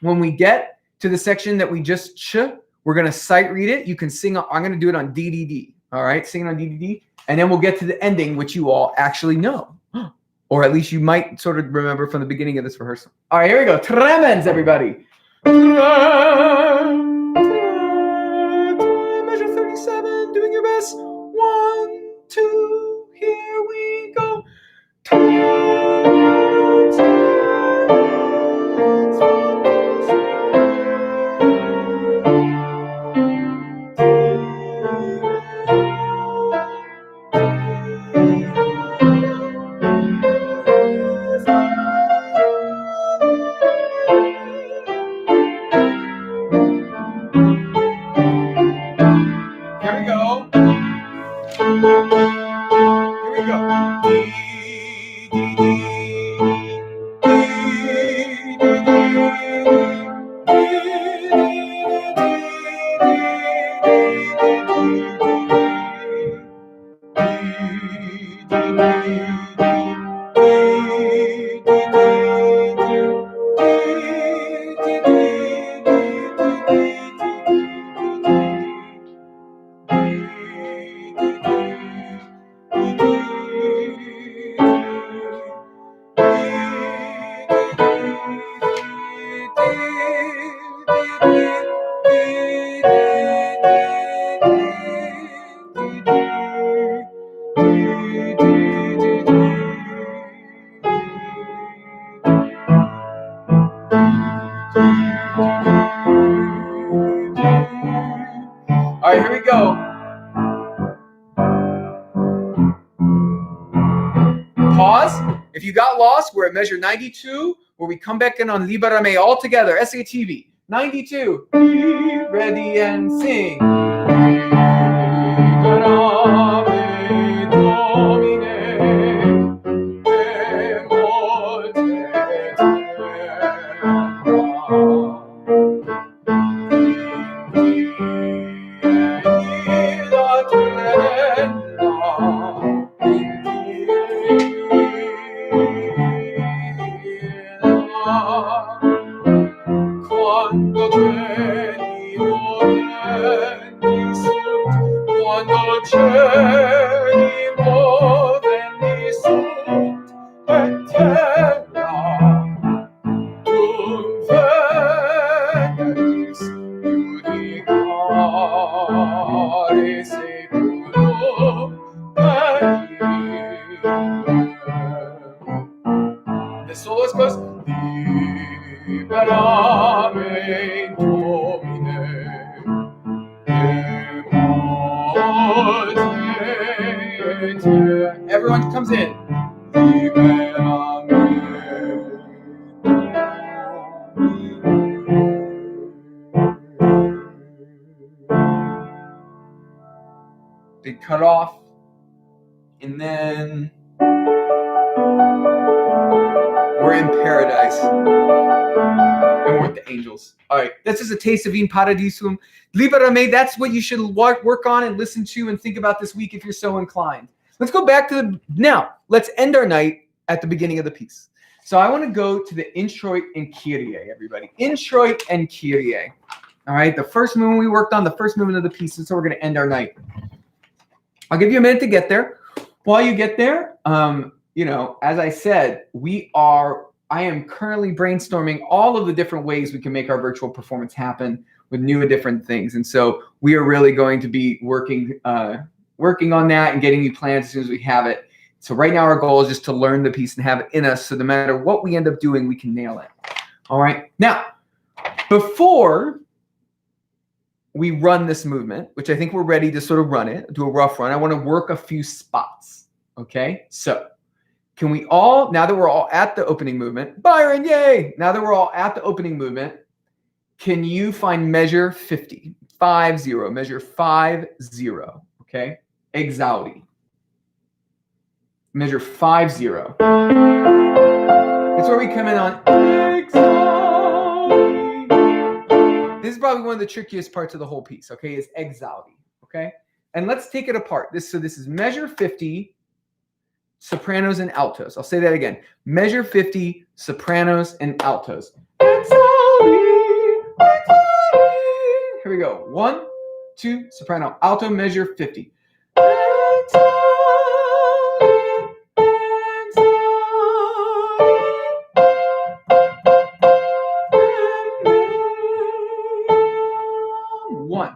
When we get to the section that we just we're gonna sight read it. You can sing, I'm gonna do it on DDD, all right? Sing it on DDD, and then we'll get to the ending, which you all actually know. Or at least you might sort of remember from the beginning of this rehearsal. All right, here we go. Tremens, everybody. Measure 37, doing your best. 1, 2, here we go. All right, here we go. Pause. If you got lost, we're at measure 92, where we come back in on Liberame all together. SATV. 92. Be ready and sing. Liberame Domine, quando cieli moderni sunt et terra dum veneris judicare seculum the soloist goes Liberame Domine, everyone comes in. They cut off, and then we're in paradise. And we're with the angels. All right, this is a taste of in paradisum. Liberame, that's what you should work on and listen to and think about this week if you're so inclined. Let's go back to now. Let's end our night at the beginning of the piece. So I want to go to the introit and Kyrie, everybody. Introit and Kyrie. All right, the first movement we worked on, the first movement of the piece, so we're going to end our night. I'll give you a minute to get there. While you get there, as I said, we are I am currently brainstorming all of the different ways we can make our virtual performance happen with new and different things. And so we are really going to be working on that and getting you plans as soon as we have it. So right now our goal is just to learn the piece and have it in us, so no matter what we end up doing, we can nail it. All right. Now, before we run this movement, which I think we're ready to sort of run it, do a rough run, I want to work a few spots. Okay. So can we all, now that we're all at the opening movement, Byron, yay! Now that we're all at the opening movement, can you find measure 50? 5-0, measure 5-0, okay? Exalti. Measure 5-0. It's where we come in on exalti. This is probably one of the trickiest parts of the whole piece, okay, is exalti, okay? And let's take it apart. This is measure 50, sopranos and altos. I'll say that again. Measure 50, sopranos and altos. Exalti, exalti. Here we go. 1, 2, soprano, alto, measure 50. Exalti, exalti. 1.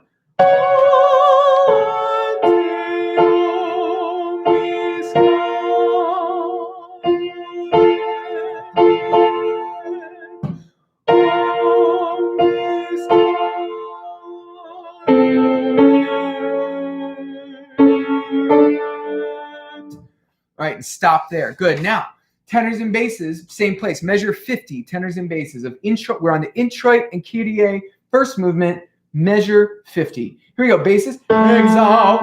All right, and stop there. Good. Now, tenors and basses, same place. Measure 50, tenors and basses of intro. We're on the introit and Kyrie, first movement, measure 50. Here we go. Basses. Exalt,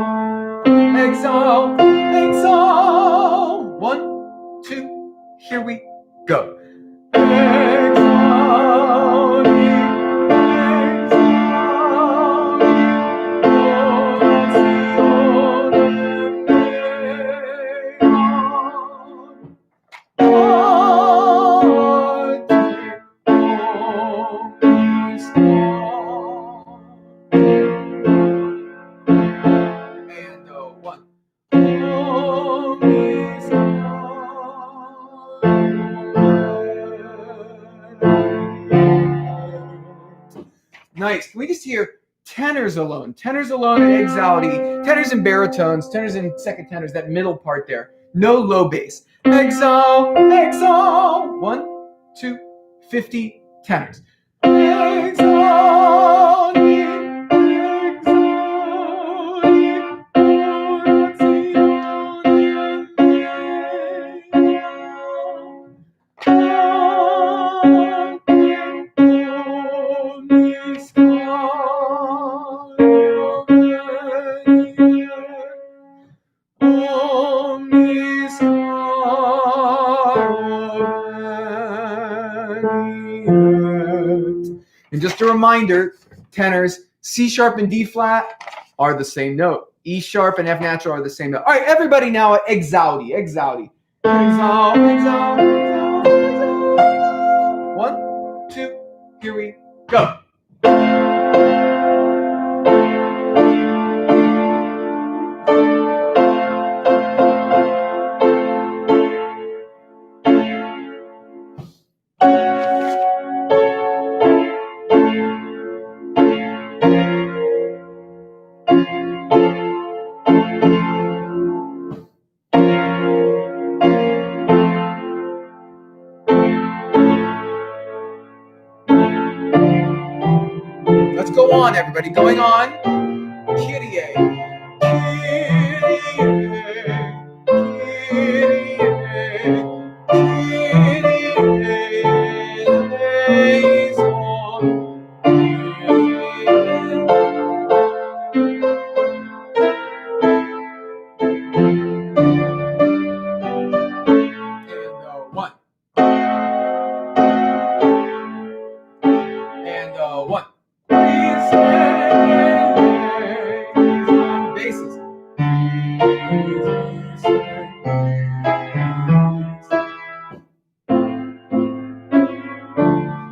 exalt, exalt. 1, 2, here we go. Nice. Can we just hear tenors alone? Tenors alone and exalti. Tenors and baritones, tenors and second tenors, that middle part there. No low bass. Exalt, exalt. 1, 2, 50 tenors. Exalti, and just a reminder, tenors, C sharp and D flat are the same note. E sharp and F natural are the same note. All right, everybody now at exalti, exalti. Exalt, exalt, exalt, exalt. 1, 2, here we go. Let's go on, everybody. Going on. Kyrie.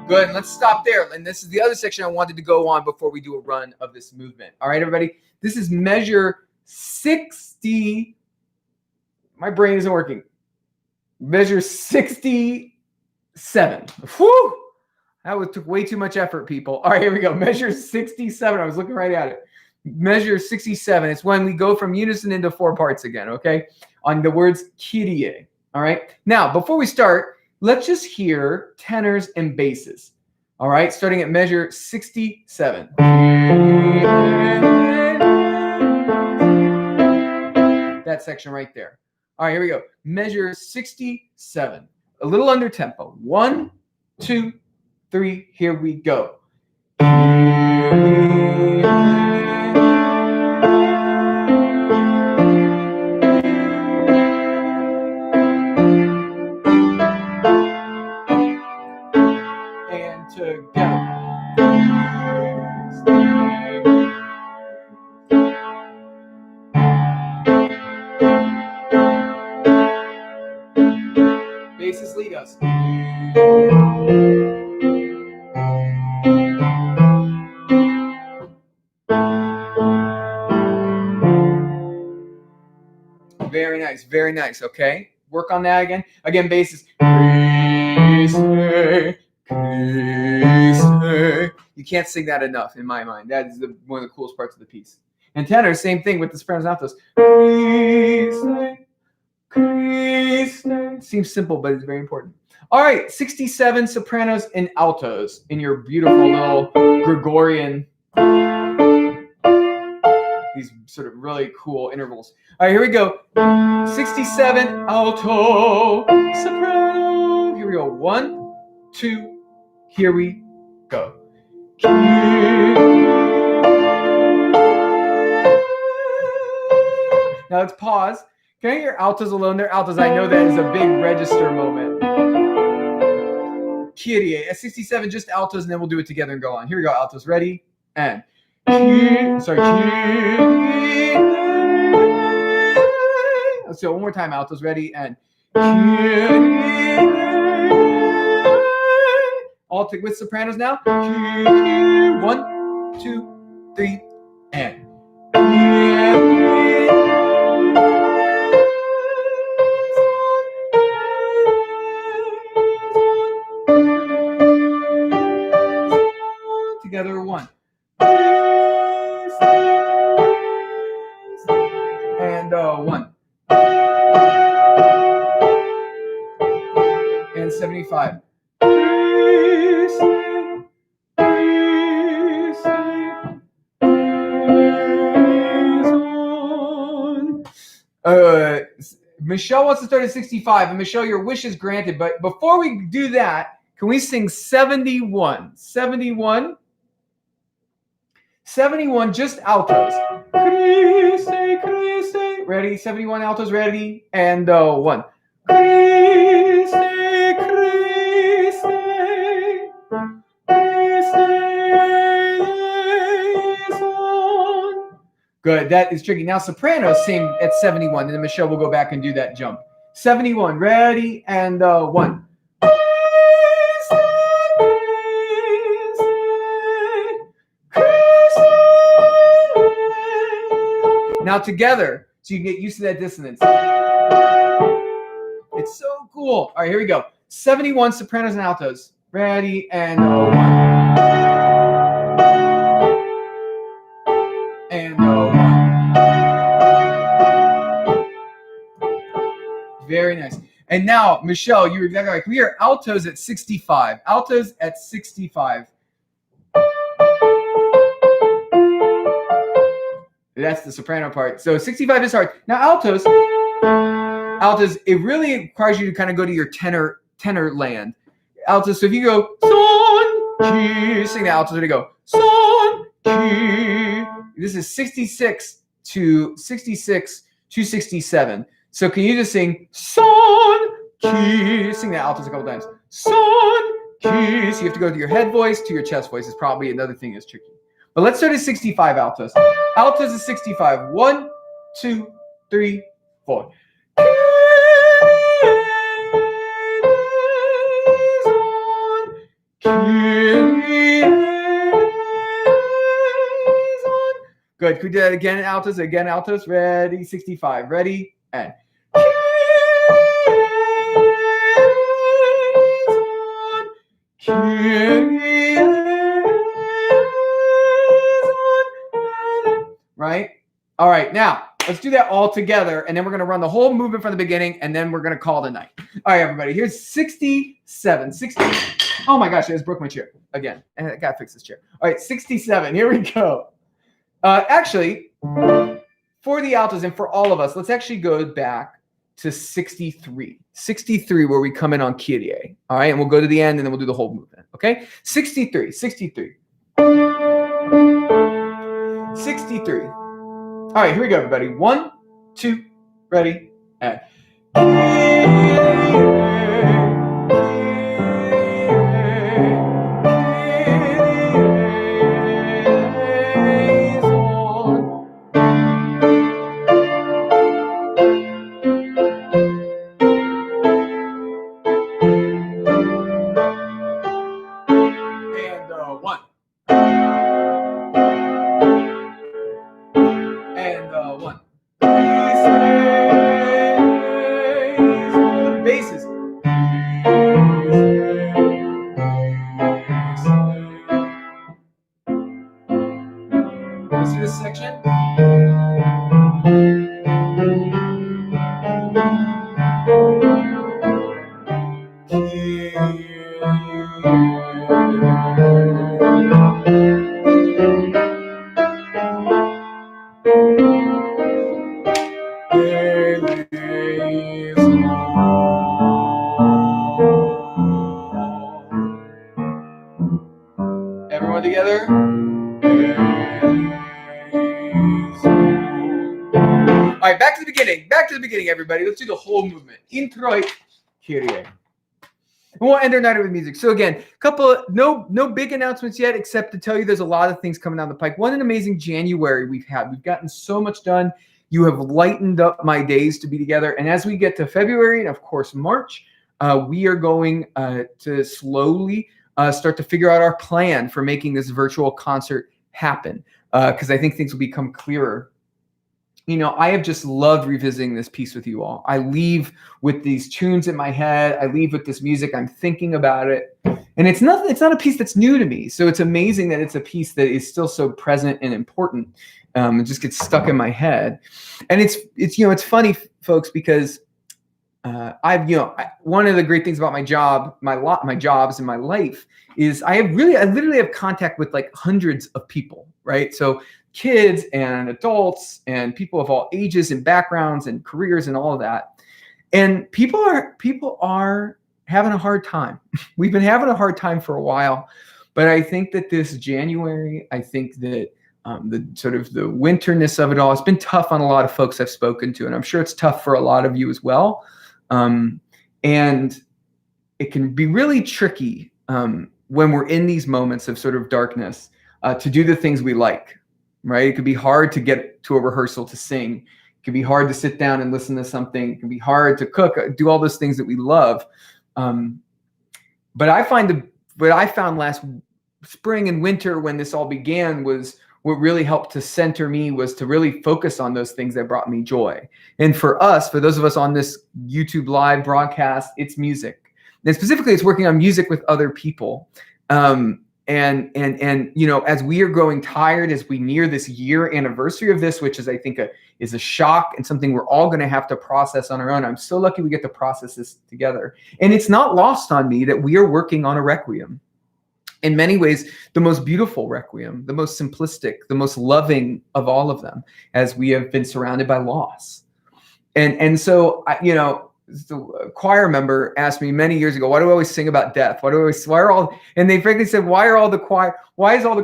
Good, and let's stop there. And this is the other section I wanted to go on before we do a run of this movement. All right, everybody, this is measure 60. My brain isn't working. Measure 60, 7. Whew! That took way too much effort, people. All right, here we go. Measure 67. I was looking right at it. Measure 67. It's when we go from unison into 4 parts again, okay? On the words Kyrie. All right? Now, before we start, let's just hear tenors and basses. All right? Starting at measure 67. That section right there. All right, here we go. Measure 67. A little under tempo. 1, 2, 3. Here we go. And together. Basses lead us. Very nice, very nice. Okay, work on that again. Again, basses. You can't sing that enough in my mind. That is one of the coolest parts of the piece. And tenor, same thing with the sopranos and altos. Seems simple, but it's very important. All right, 67 sopranos and altos in your beautiful little Gregorian. These sort of really cool intervals. All right, here we go. 67 alto soprano. Here we go. 1, 2. Here we go. Now let's pause. Can I hear altos alone? They're altos. I know that is a big register moment. Kyrie. At 67, just altos, and then we'll do it together and go on. Here we go, altos. Ready? And. Sorry. Let's do it one more time, altos. Ready? And. All with sopranos now. 1, 2, 3, and. Together, 1. And 1. And 75. Michelle wants to start at 65, and Michelle, your wish is granted. But before we do that, can we sing 71? 71, just altos. Ready? 71 altos, ready? And 1. Good. That is tricky. Now, sopranos sing at 71, and then Michelle will go back and do that jump. 71. Ready? And 1. Now together, so you can get used to that dissonance. It's so cool. All right, here we go. 71 sopranos and altos. Ready? And 1. And 1. Very nice. And now, Michelle, you're exactly right. We are altos at 65. Altos at 65. That's the soprano part. So 65 is hard. Now altos, it really requires you to kind of go to your tenor land. Altos, so if you go son, key, sing the altos. There you go. Son, key. This is 66 to 67. So can you just sing son, key, sing the altos a couple times. Son, key. So you have to go to your head voice to your chest voice is probably another thing that's tricky. But let's start at 65 altos. Altos is 65. 1, 2, 3, 4. Good. Can we do that again, altos? Again, altos. Ready? 65. Ready? And. Right? All right, now let's do that all together, and then we're going to run the whole movement from the beginning, and then we're going to call it a night. All right, everybody, here's 67. Oh my gosh, I just broke my chair again. And I got to fix this chair. All right, 67. Here we go. Actually, for the altos and for all of us, let's actually go back to 63. 63, where we come in on Kyrie. All right, and we'll go to the end, and then we'll do the whole movement. Okay? 63. 63. All right, here we go, everybody. 1, 2, ready, and. Bases. Let's do this section. Everyone together. All right, back to the beginning. Back to the beginning, everybody. Let's do the whole movement. Introit, Kyrie. And we'll end our night with music. So again, no big announcements yet, except to tell you there's a lot of things coming down the pike. What an amazing January we've had. We've gotten so much done. You have lightened up my days to be together. And as we get to February and of course March, we are going to slowly start to figure out our plan for making this virtual concert happen. Because I think things will become clearer. You know, I have just loved revisiting this piece with you all. I leave with these tunes in my head. I leave with this music. I'm thinking about it. And it's not a piece that's new to me. So it's amazing that it's a piece that is still so present and important. It just gets stuck in my head. And it's funny, folks, because one of the great things about my job, my jobs in my life is I literally have contact with like hundreds of people, right? So kids and adults and people of all ages and backgrounds and careers and all of that. And people are having a hard time. We've been having a hard time for a while, but I think that this January, I think that the sort of the winterness of it all, it's been tough on a lot of folks I've spoken to, and I'm sure it's tough for a lot of you as well. And it can be really tricky when we're in these moments of sort of darkness to do the things we like. Right? It could be hard to get to a rehearsal to sing. It can be hard to sit down and listen to something. It can be hard to cook, do all those things that we love. But I find what I found last spring and winter when this all began was what really helped to center me was to really focus on those things that brought me joy. And for those of us on this YouTube live broadcast, it's music. And specifically, it's working on music with other people. And as we are growing tired, as we near this year anniversary of this, which is, I think, is a shock and something we're all going to have to process on our own. I'm so lucky we get to process this together. And it's not lost on me that we are working on a Requiem. In many ways, the most beautiful Requiem, the most simplistic, the most loving of all of them, as we have been surrounded by loss. And so, the choir member asked me many years ago, why do I always sing about death? And they frankly said, why is all the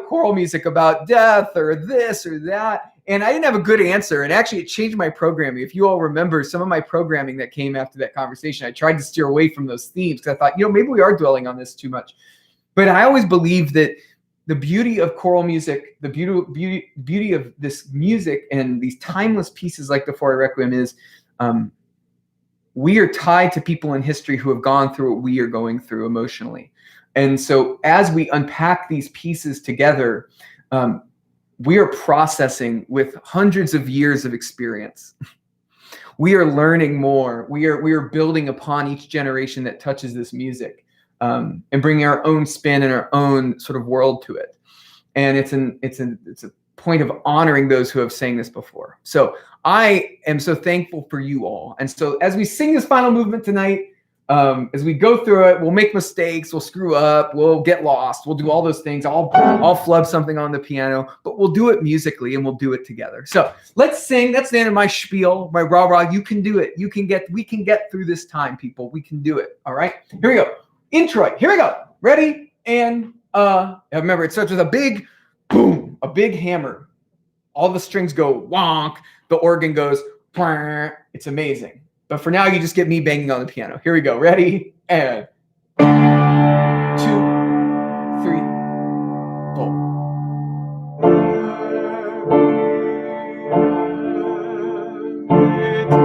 choral music about death or this or that? And I didn't have a good answer. And actually it changed my programming. If you all remember some of my programming that came after that conversation, I tried to steer away from those themes because I thought, maybe we are dwelling on this too much. But I always believed that the beauty of choral music, the beauty of this music and these timeless pieces like the Four Requiem is, we are tied to people in history who have gone through what we are going through emotionally. And so as we unpack these pieces together, we are processing with hundreds of years of experience. We are learning more. We are building upon each generation that touches this music. and bringing our own spin and our own sort of world to it. And it's a point of honoring those who have sang this before. So I am so thankful for you all. And so as we sing this final movement tonight, as we go through it, we'll make mistakes, we'll screw up, we'll get lost, we'll do all those things. I'll flub something on the piano, but we'll do it musically and we'll do it together. So let's sing. That's the end of my spiel, my rah-rah. You can do it. We can get through this time, people. We can do it. All right, here we go. Intro. Here we go. Ready? And remember, it starts with a big boom, a big hammer. All the strings go wonk. The organ goes, it's amazing. But for now, you just get me banging on the piano. Here we go. Ready? And 2, 3, 4. And go.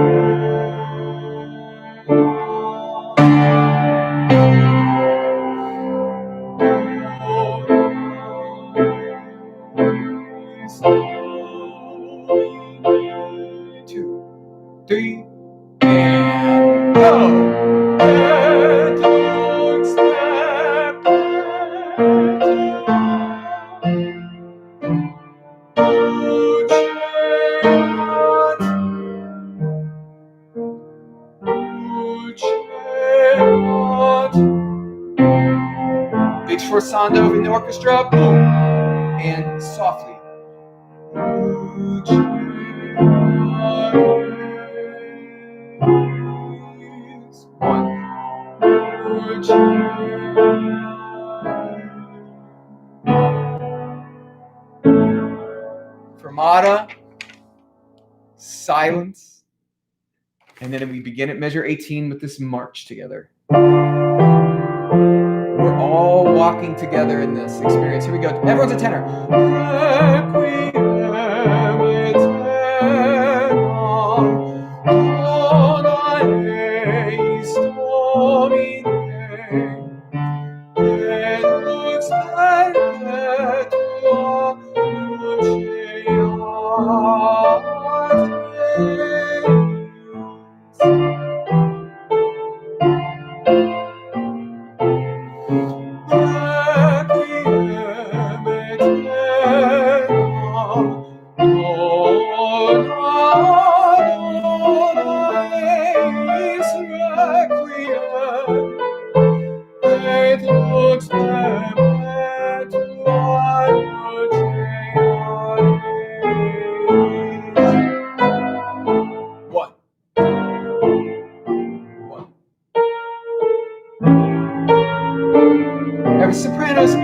Big sforzando in the orchestra, boom, and softly. Fermata, silence, and then we begin at measure 18 with this march together. We're all walking together in this experience. Here we go. Everyone's a tenor. Every sopranos.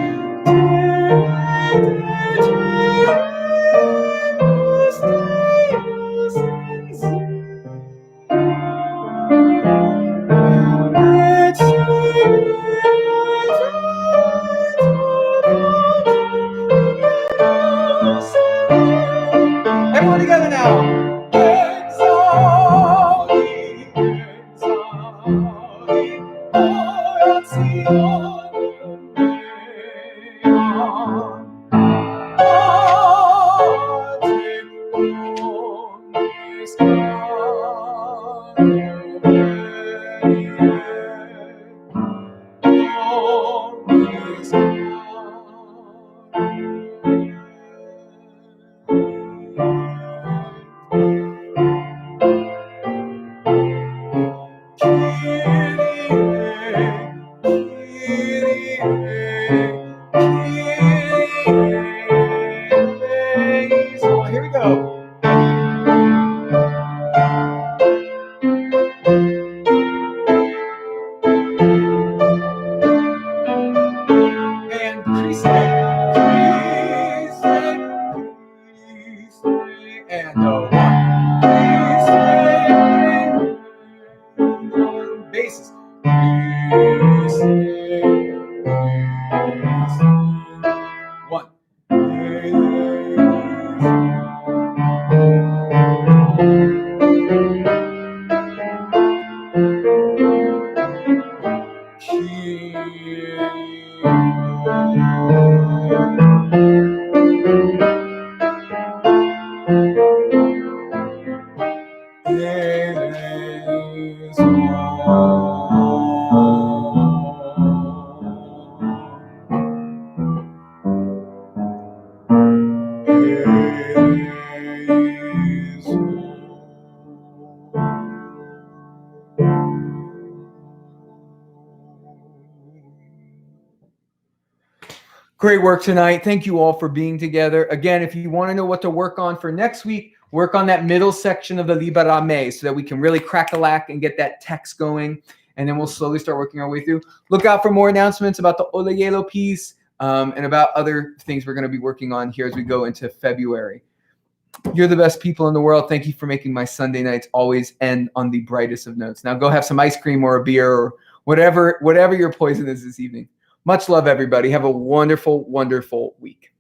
Everyone together now. Here we go. And and basses. One. Great work tonight. Thank you all for being together. Again, if you want to know what to work on for next week, work on that middle section of the Libera Me so that we can really crack-a-lack and get that text going. And then we'll slowly start working our way through. Look out for more announcements about the Ole Yellow piece and about other things we're going to be working on here as we go into February. You're the best people in the world. Thank you for making my Sunday nights always end on the brightest of notes. Now go have some ice cream or a beer or whatever your poison is this evening. Much love, everybody. Have a wonderful, wonderful week.